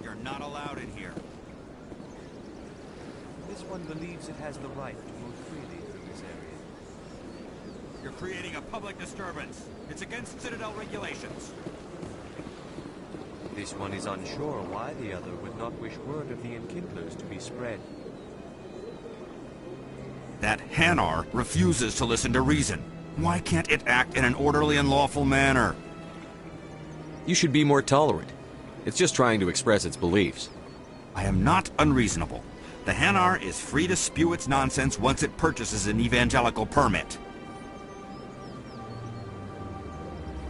You're not allowed in here. This one believes it has the right to move freely through this area. You're creating a public disturbance. It's against Citadel regulations. This one is unsure why the other would not wish word of the Enkindlers to be spread. That Hanar refuses to listen to reason. Why can't it act in an orderly and lawful manner? You should be more tolerant. It's just trying to express its beliefs. I am not unreasonable. The Hanar is free to spew its nonsense once it purchases an evangelical permit.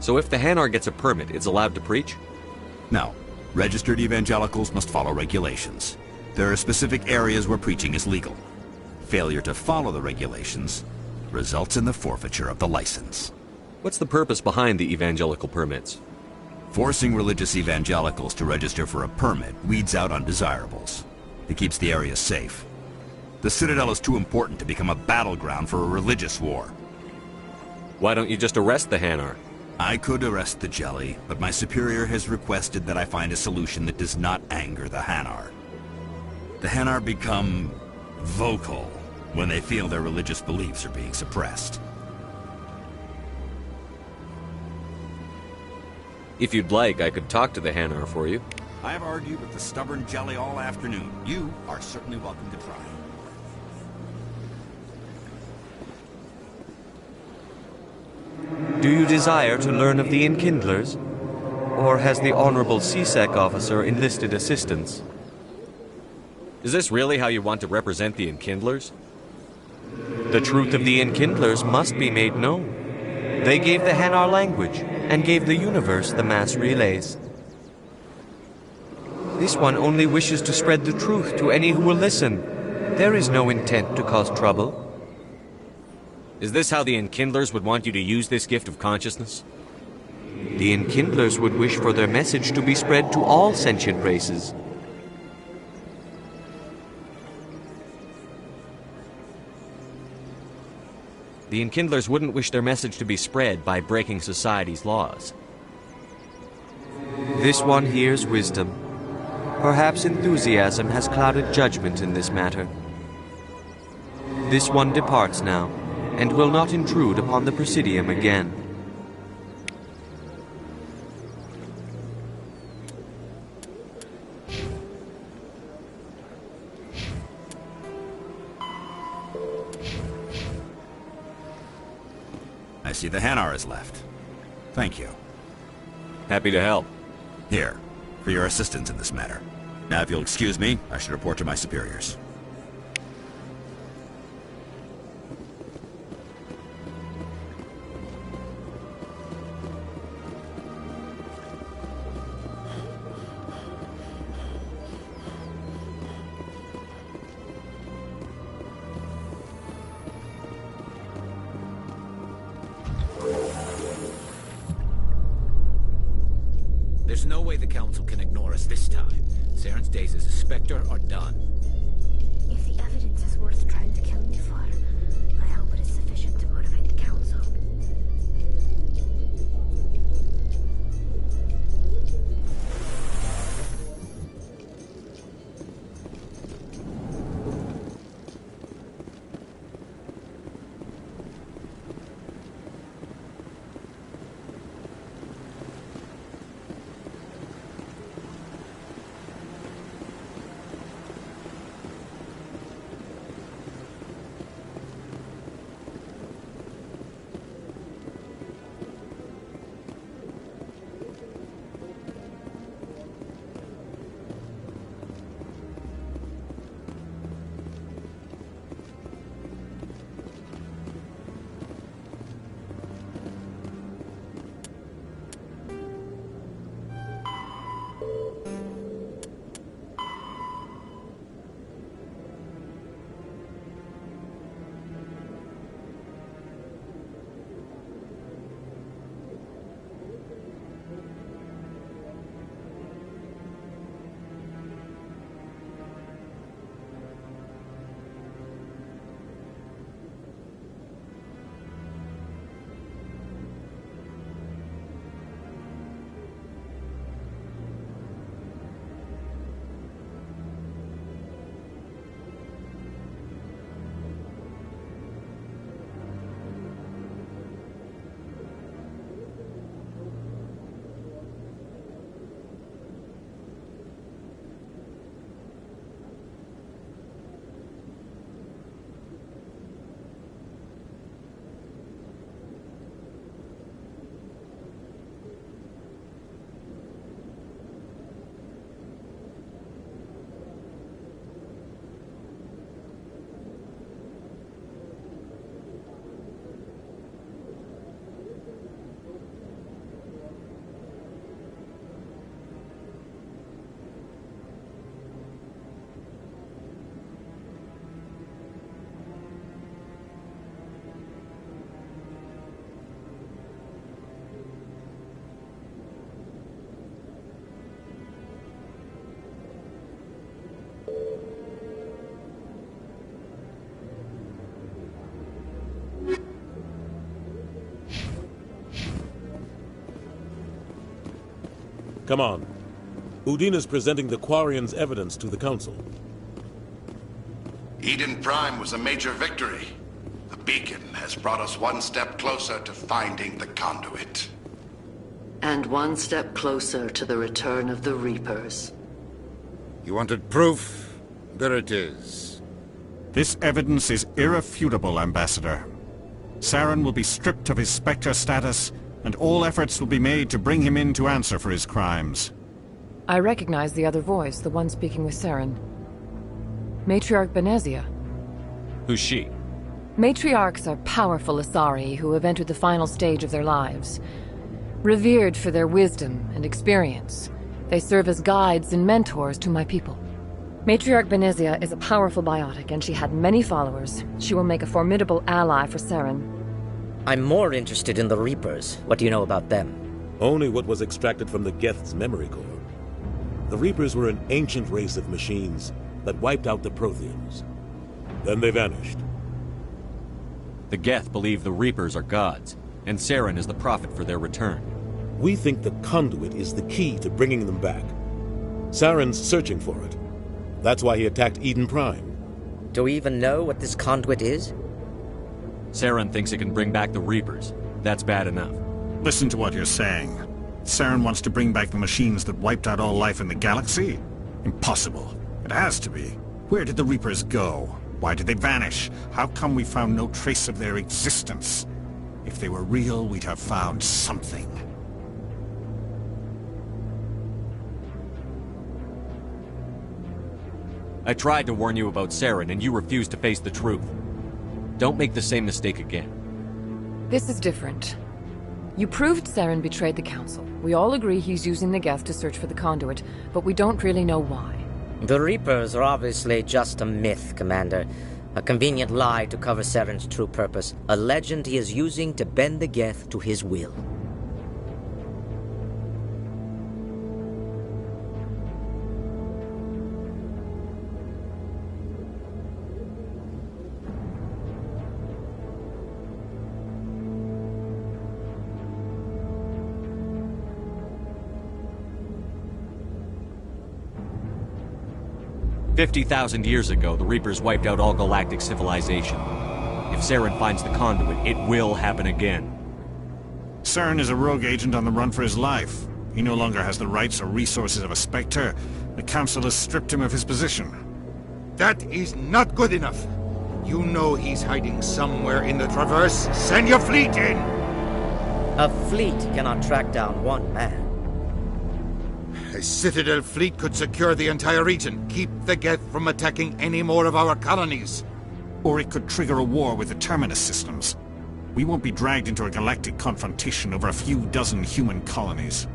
So if the Hanar gets a permit, it's allowed to preach? No. Registered evangelicals must follow regulations. There are specific areas where preaching is legal. Failure to follow the regulations results in the forfeiture of the license. What's the purpose behind the evangelical permits? Forcing religious evangelicals to register for a permit weeds out undesirables. It keeps the area safe. The Citadel is too important to become a battleground for a religious war. Why don't you just arrest the Hanar? I could arrest the Jelly, but my superior has requested that I find a solution that does not anger the Hanar. The Hanar become vocal when they feel their religious beliefs are being suppressed. If you'd like, I could talk to the Hanar for you. I have argued with the stubborn Jelly all afternoon. You are certainly welcome to try. Do you desire to learn of the Enkindlers? Or has the Honorable CSEC officer enlisted assistance? Is this really how you want to represent the Enkindlers? The truth of the Enkindlers must be made known. They gave the Hanar language, and gave the universe the mass relays. This one only wishes to spread the truth to any who will listen. There is no intent to cause trouble. Is this how the Enkindlers would want you to use this gift of consciousness? The Enkindlers would wish for their message to be spread to all sentient races. The Enkindlers wouldn't wish their message to be spread by breaking society's laws. This one hears wisdom. Perhaps enthusiasm has clouded judgment in this matter. This one departs now, and will not intrude upon the Presidium again. I see the Hanar is left. Thank you. Happy to help. Here, for your assistance in this matter. Now, if you'll excuse me, I should report to my superiors. There's no way the Council can ignore us this time. Saren's days as a Spectre are done. If the evidence is worth trying to kill me for, I hope it is sufficient to motivate the Council. Come on. Udina's presenting the Quarian's evidence to the Council. Eden Prime was a major victory. The beacon has brought us one step closer to finding the conduit. And one step closer to the return of the Reapers. You wanted proof? There it is. This evidence is irrefutable, Ambassador. Saren will be stripped of his Spectre status, and all efforts will be made to bring him in to answer for his crimes. I recognize the other voice, the one speaking with Saren. Matriarch Benezia. Who's she? Matriarchs are powerful Asari who have entered the final stage of their lives. Revered for their wisdom and experience, they serve as guides and mentors to my people. Matriarch Benezia is a powerful biotic, and she had many followers. She will make a formidable ally for Saren. I'm more interested in the Reapers. What do you know about them? Only what was extracted from the Geth's memory core. The Reapers were an ancient race of machines that wiped out the Protheans. Then they vanished. The Geth believe the Reapers are gods, and Saren is the prophet for their return. We think the conduit is the key to bringing them back. Saren's searching for it. That's why he attacked Eden Prime. Do we even know what this conduit is? Saren thinks it can bring back the Reapers. That's bad enough. Listen to what you're saying. Saren wants to bring back the machines that wiped out all life in the galaxy? Impossible. It has to be. Where did the Reapers go? Why did they vanish? How come we found no trace of their existence? If they were real, we'd have found something. I tried to warn you about Saren, and you refused to face the truth. Don't make the same mistake again. This is different. You proved Saren betrayed the Council. We all agree he's using the Geth to search for the conduit, but we don't really know why. The Reapers are obviously just a myth, Commander. A convenient lie to cover Saren's true purpose. A legend he is using to bend the Geth to his will. "50,000 years ago, the Reapers wiped out all galactic civilization. If Saren finds the conduit, it will happen again." Saren is a rogue agent on the run for his life. He no longer has the rights or resources of a Spectre. The Council has stripped him of his position. That is not good enough. You know he's hiding somewhere in the Traverse. Send your fleet in! A fleet cannot track down one man. A Citadel fleet could secure the entire region, keep the Geth from attacking any more of our colonies. Or it could trigger a war with the Terminus systems. We won't be dragged into a galactic confrontation over a few dozen human colonies.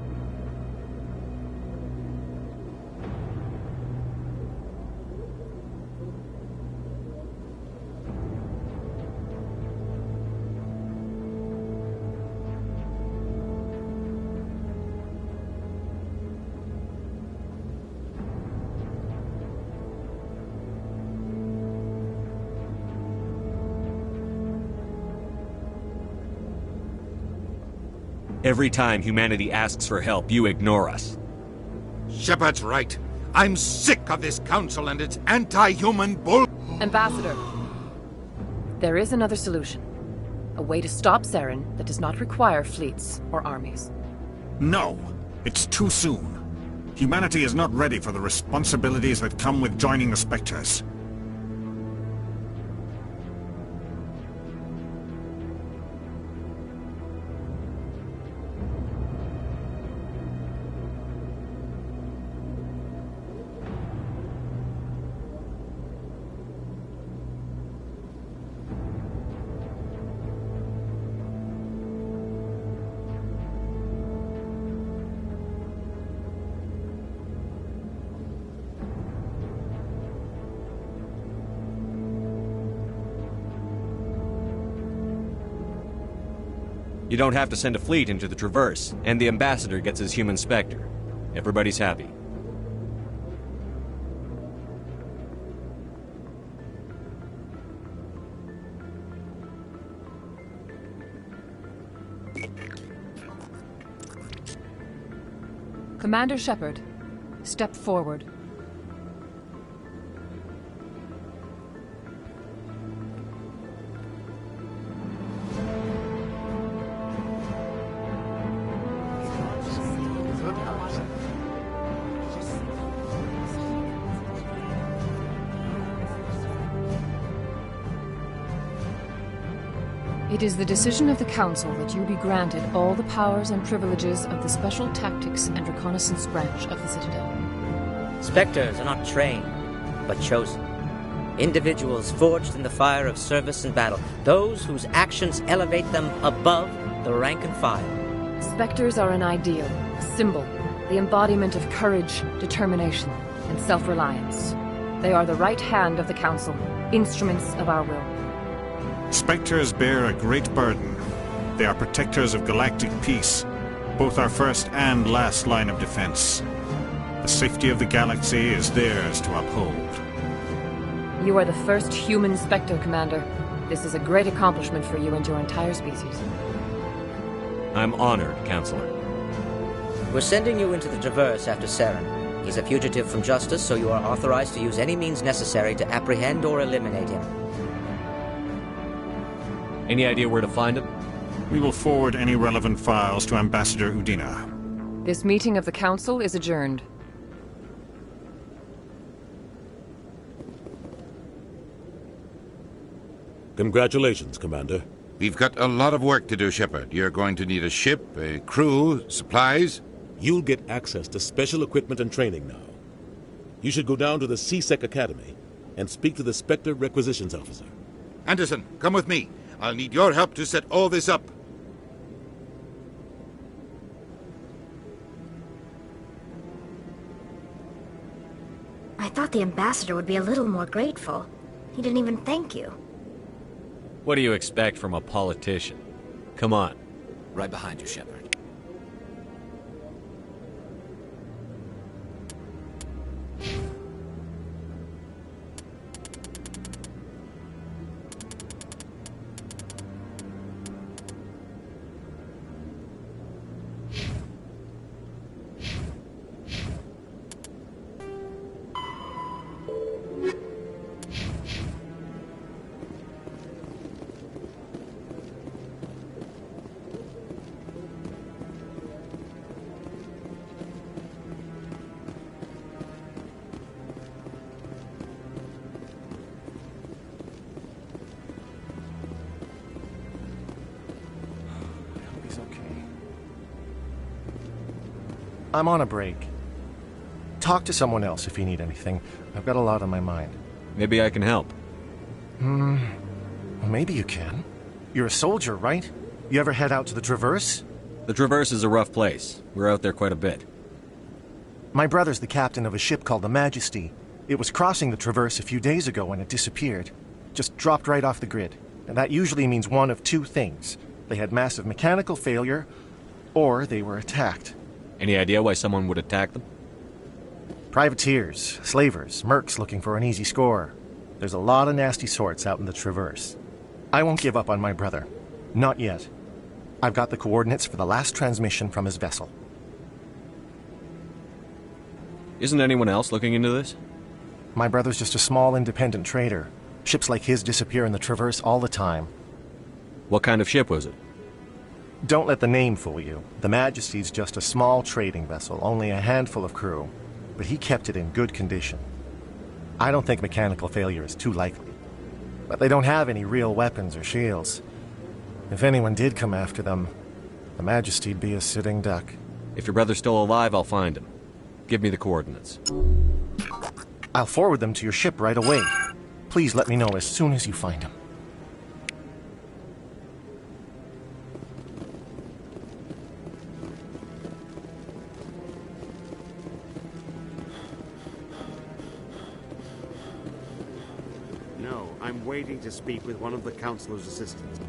Every time humanity asks for help, you ignore us. Shepard's right. I'm sick of this council and its anti-human bull... Ambassador, there is another solution. A way to stop Saren that does not require fleets or armies. No, it's too soon. Humanity is not ready for the responsibilities that come with joining the Spectres. You don't have to send a fleet into the Traverse, and the Ambassador gets his human Spectre. Everybody's happy. Commander Shepard, step forward. It is the decision of the Council that you be granted all the powers and privileges of the Special Tactics and Reconnaissance Branch of the Citadel. Spectres are not trained, but chosen. Individuals forged in the fire of service and battle. Those whose actions elevate them above the rank and file. Spectres are an ideal, a symbol, the embodiment of courage, determination, and self-reliance. They are the right hand of the Council, instruments of our will. Spectres bear a great burden. They are protectors of galactic peace, both our first and last line of defense. The safety of the galaxy is theirs to uphold. You are the first human Spectre, Commander. This is a great accomplishment for you and your entire species. I'm honored, Counselor. We're sending you into the Traverse after Saren. He's a fugitive from justice, so you are authorized to use any means necessary to apprehend or eliminate him. Any idea where to find him? We will forward any relevant files to Ambassador Udina. This meeting of the Council is adjourned. Congratulations, Commander. We've got a lot of work to do, Shepard. You're going to need a ship, a crew, supplies. You'll get access to special equipment and training now. You should go down to the C-Sec Academy and speak to the Spectre Requisitions Officer. Anderson, come with me. I'll need your help to set all this up. I thought the ambassador would be a little more grateful. He didn't even thank you. What do you expect from a politician? Come on. Right behind you, Shepard. I'm on a break. Talk to someone else if you need anything. I've got a lot on my mind. Maybe I can help. Well, maybe you can. You're a soldier, right? You ever head out to the Traverse? The Traverse is a rough place. We're out there quite a bit. My brother's the captain of a ship called the Majesty. It was crossing the Traverse a few days ago when it disappeared. Just dropped right off the grid. And that usually means one of two things. They had massive mechanical failure, or they were attacked. Any idea why someone would attack them? Privateers, slavers, mercs looking for an easy score. There's a lot of nasty sorts out in the Traverse. I won't give up on my brother. Not yet. I've got the coordinates for the last transmission from his vessel. Isn't anyone else looking into this? My brother's just a small independent trader. Ships like his disappear in the Traverse all the time. What kind of ship was it? Don't let the name fool you. The Majesty's just a small trading vessel, only a handful of crew. But he kept it in good condition. I don't think mechanical failure is too likely. But they don't have any real weapons or shields. If anyone did come after them, the Majesty'd be a sitting duck. If your brother's still alive, I'll find him. Give me the coordinates. I'll forward them to your ship right away. Please let me know as soon as you find him. I'm waiting to speak with one of the Councilor's assistants.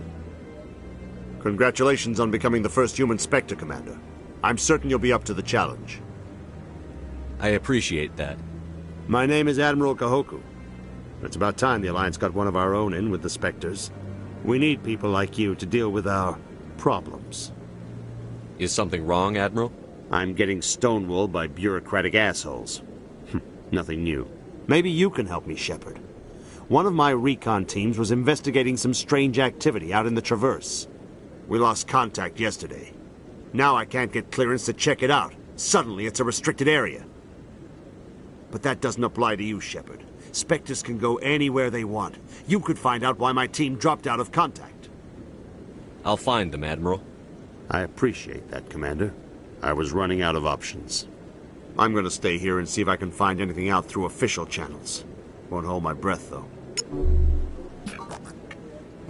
Congratulations on becoming the first human Spectre, Commander. I'm certain you'll be up to the challenge. I appreciate that. My name is Admiral Kahoku. It's about time the Alliance got one of our own in with the Spectres. We need people like you to deal with our problems. Is something wrong, Admiral? I'm getting stonewalled by bureaucratic assholes. Nothing new. Maybe you can help me, Shepard. One of my recon teams was investigating some strange activity out in the Traverse. We lost contact yesterday. Now I can't get clearance to check it out. Suddenly it's a restricted area. But that doesn't apply to you, Shepard. Spectres can go anywhere they want. You could find out why my team dropped out of contact. I'll find them, Admiral. I appreciate that, Commander. I was running out of options. I'm gonna stay here and see if I can find anything out through official channels. Won't hold my breath, though.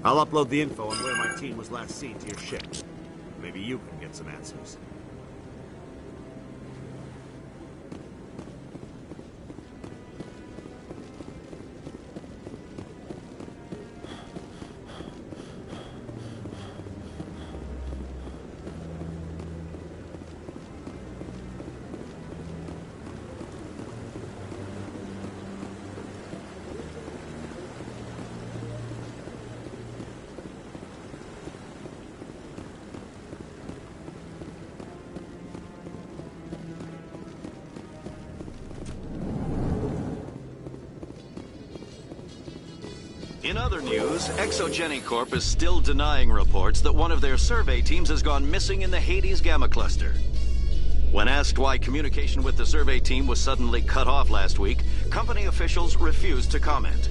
I'll upload the info on where my team was last seen to your ship. Maybe you can get some answers. In other news, Exogeny Corp is still denying reports that one of their survey teams has gone missing in the Hades Gamma Cluster. When asked why communication with the survey team was suddenly cut off last week, company officials refused to comment.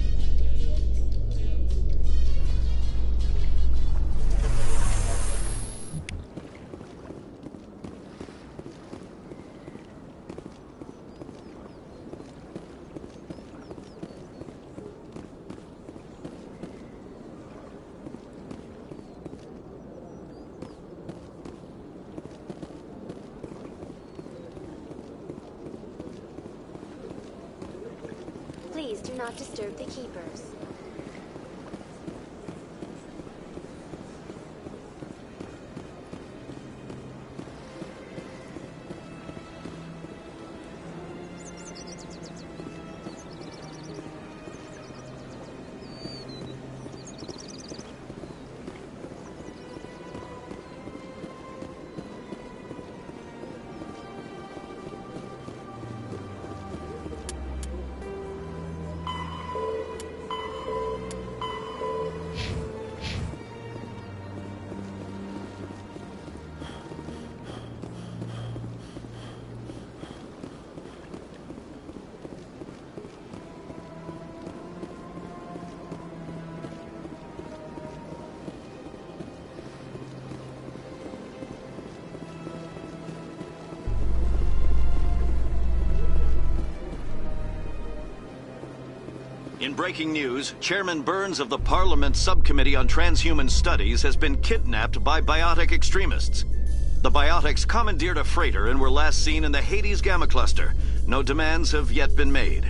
Please do not disturb the keepers. In breaking news, Chairman Burns of the Parliament Subcommittee on Transhuman Studies has been kidnapped by biotic extremists. The biotics commandeered a freighter and were last seen in the Hades Gamma Cluster. No demands have yet been made.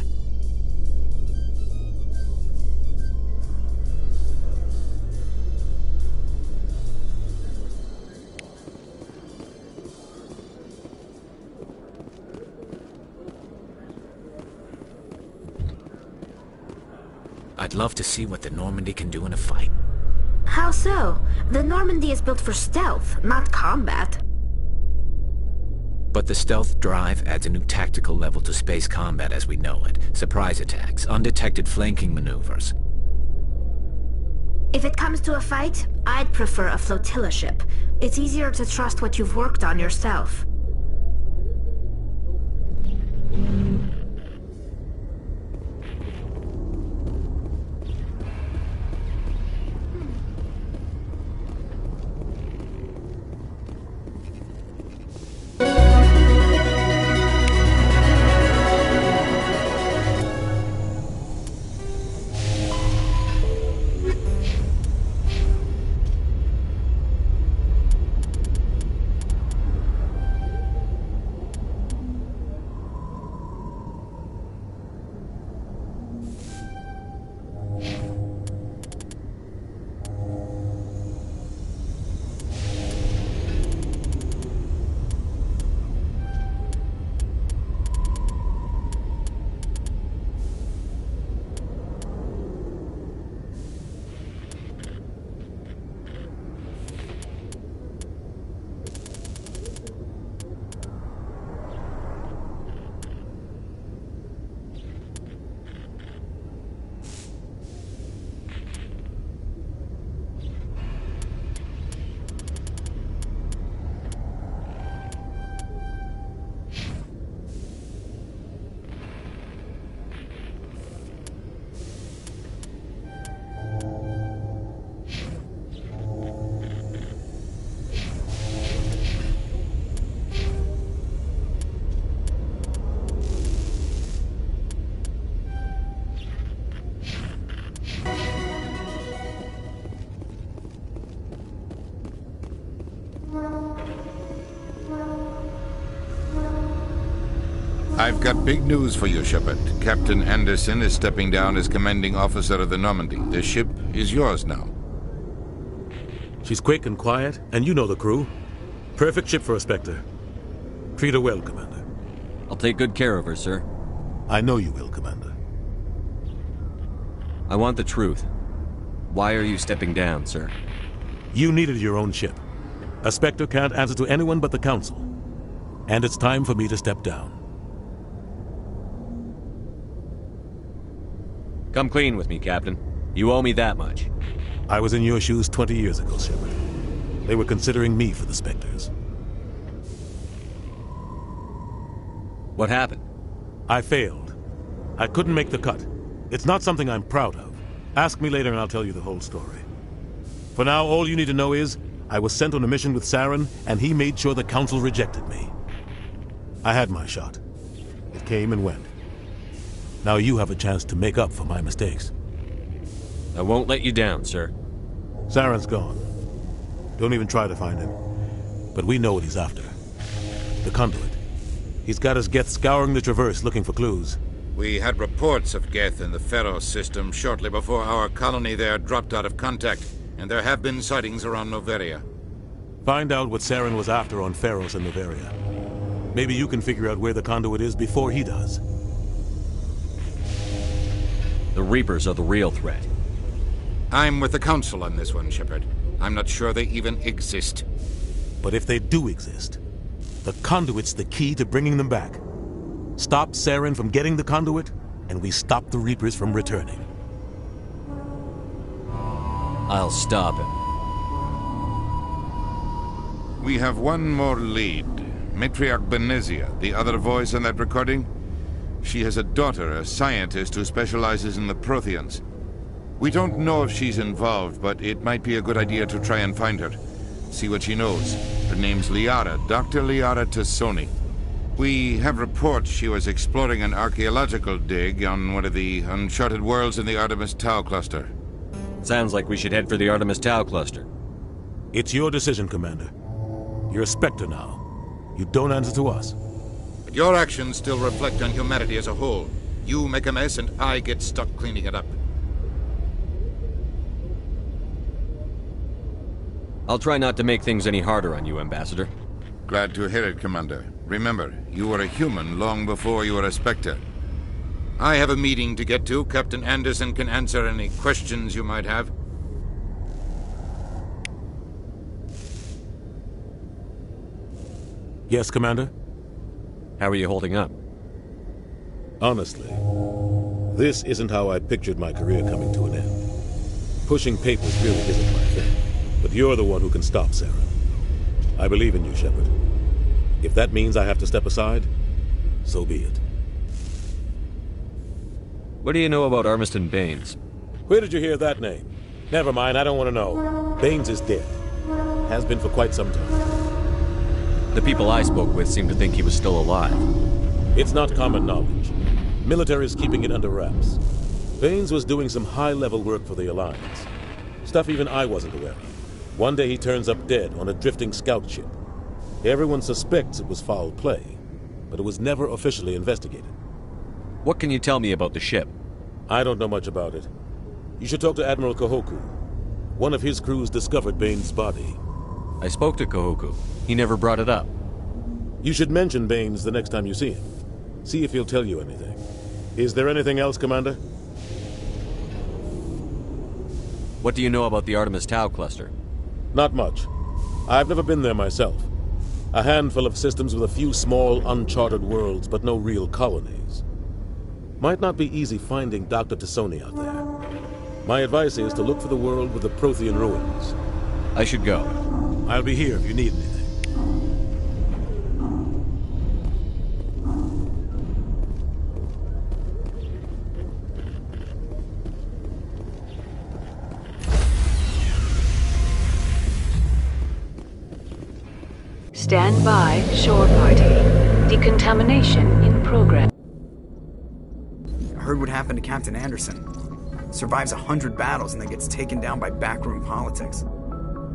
I'd love to see what the Normandy can do in a fight. How so? The Normandy is built for stealth, not combat. But the stealth drive adds a new tactical level to space combat as we know it. Surprise attacks, undetected flanking maneuvers. If it comes to a fight, I'd prefer a flotilla ship. It's easier to trust what you've worked on yourself. I've got big news for you, Shepard. Captain Anderson is stepping down as commanding officer of the Normandy. The ship is yours now. She's quick and quiet, and you know the crew. Perfect ship for a Spectre. Treat her well, Commander. I'll take good care of her, sir. I know you will, Commander. I want the truth. Why are you stepping down, sir? You needed your own ship. A Spectre can't answer to anyone but the Council. And it's time for me to step down. Come clean with me, Captain. You owe me that much. I was in your shoes 20 years ago, Shepard. They were considering me for the Spectres. What happened? I failed. I couldn't make the cut. It's not something I'm proud of. Ask me later and I'll tell you the whole story. For now, all you need to know is, I was sent on a mission with Saren, and he made sure the Council rejected me. I had my shot. It came and went. Now you have a chance to make up for my mistakes. I won't let you down, sir. Saren's gone. Don't even try to find him. But we know what he's after. The conduit. He's got his Geth scouring the Traverse looking for clues. We had reports of Geth in the Pharos system shortly before our colony there dropped out of contact, and there have been sightings around Noveria. Find out what Saren was after on Pharos and Noveria. Maybe you can figure out where the conduit is before he does. The Reapers are the real threat. I'm with the Council on this one, Shepard. I'm not sure they even exist. But if they do exist, the conduit's the key to bringing them back. Stop Saren from getting the conduit, and we stop the Reapers from returning. I'll stop him. We have one more lead. Matriarch Benezia, the other voice on that recording. She has a daughter, a scientist who specializes in the Protheans. We don't know if she's involved, but it might be a good idea to try and find her. See what she knows. Her name's Liara, Dr. Liara Tassoni. We have reports she was exploring an archaeological dig on one of the uncharted worlds in the Artemis Tau cluster. Sounds like we should head for the Artemis Tau cluster. It's your decision, Commander. You're a Spectre now. You don't answer to us. But your actions still reflect on humanity as a whole. You make a mess and I get stuck cleaning it up. I'll try not to make things any harder on you, Ambassador. Glad to hear it, Commander. Remember, you were a human long before you were a Spectre. I have a meeting to get to. Captain Anderson can answer any questions you might have. Yes, Commander? How are you holding up? Honestly, this isn't how I pictured my career coming to an end. Pushing papers really isn't my thing. But you're the one who can stop Saren. I believe in you, Shepard. If that means I have to step aside, so be it. What do you know about Armiston Baines? Where did you hear that name? Never mind, I don't want to know. Baines is dead. Has been for quite some time. The people I spoke with seem to think he was still alive. It's not common knowledge. Military is keeping it under wraps. Baines was doing some high-level work for the Alliance. Stuff even I wasn't aware of. One day he turns up dead on a drifting scout ship. Everyone suspects it was foul play, but it was never officially investigated. What can you tell me about the ship? I don't know much about it. You should talk to Admiral Kahoku. One of his crews discovered Baines' body. I spoke to Kahoku. He never brought it up. You should mention Baines the next time you see him. See if he'll tell you anything. Is there anything else, Commander? What do you know about the Artemis Tau cluster? Not much. I've never been there myself. A handful of systems with a few small, uncharted worlds, but no real colonies. Might not be easy finding Dr. Tassoni out there. My advice is to look for the world with the Prothean ruins. I should go. I'll be here if you need anything. Stand by, shore party. Decontamination in progress. I heard what happened to Captain Anderson. Survives 100 battles and then gets taken down by backroom politics.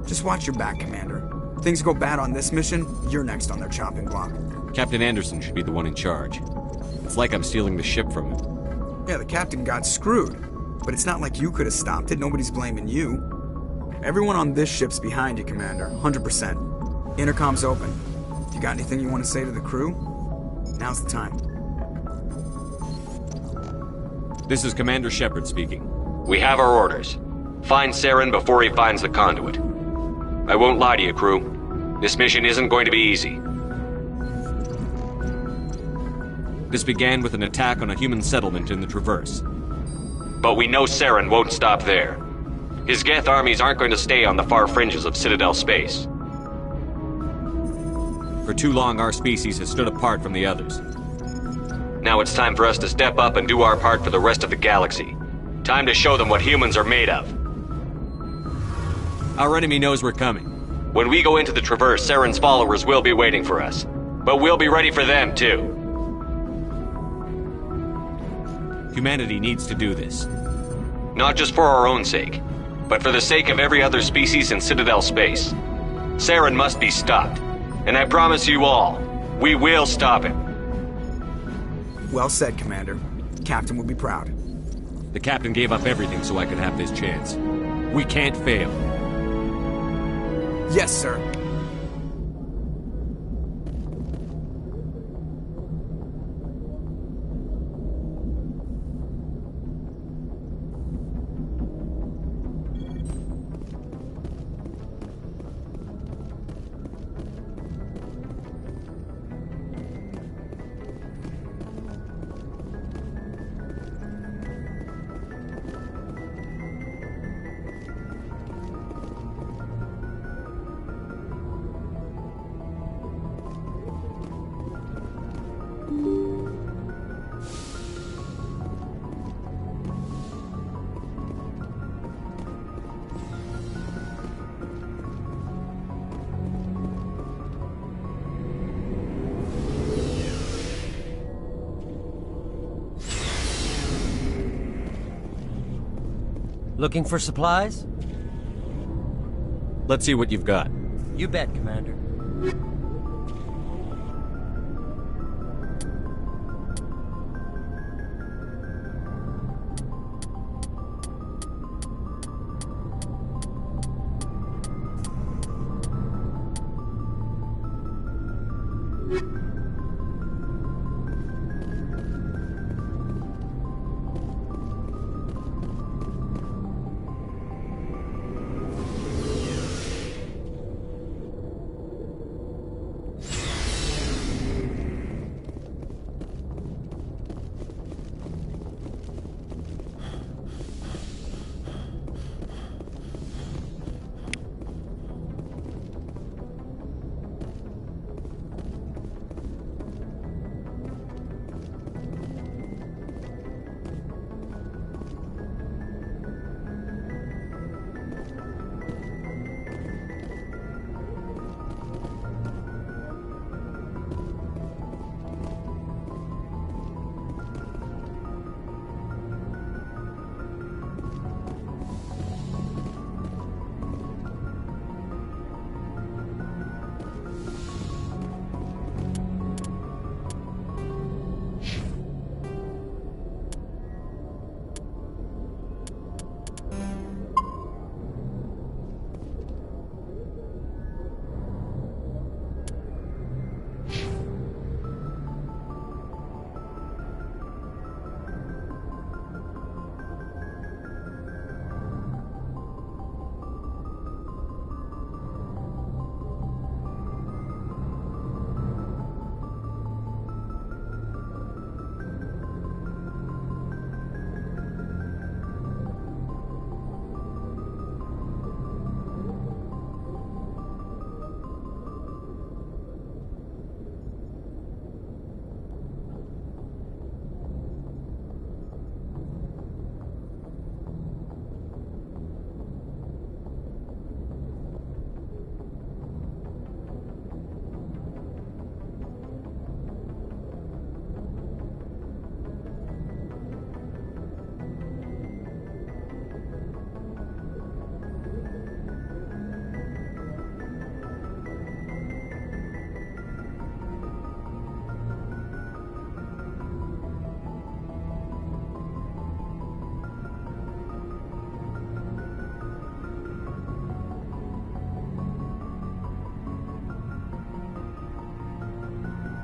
Just watch your back, Commander. Things go bad on this mission, you're next on their chopping block. Captain Anderson should be the one in charge. It's like I'm stealing the ship from him. Yeah, the captain got screwed. But it's not like you could have stopped it. Nobody's blaming you. Everyone on this ship's behind you, Commander. 100%. Intercom's open. If you got anything you want to say to the crew, now's the time. This is Commander Shepard speaking. We have our orders. Find Saren before he finds the conduit. I won't lie to you, crew. This mission isn't going to be easy. This began with an attack on a human settlement in the Traverse. But we know Saren won't stop there. His Geth armies aren't going to stay on the far fringes of Citadel space. For too long, our species has stood apart from the others. Now it's time for us to step up and do our part for the rest of the galaxy. Time to show them what humans are made of. Our enemy knows we're coming. When we go into the Traverse, Saren's followers will be waiting for us. But we'll be ready for them, too. Humanity needs to do this. Not just for our own sake, but for the sake of every other species in Citadel space. Saren must be stopped. And I promise you all, we will stop him. Well said, Commander. Captain will be proud. The captain gave up everything so I could have this chance. We can't fail. Yes, sir. Looking for supplies? Let's see what you've got. You bet, Commander.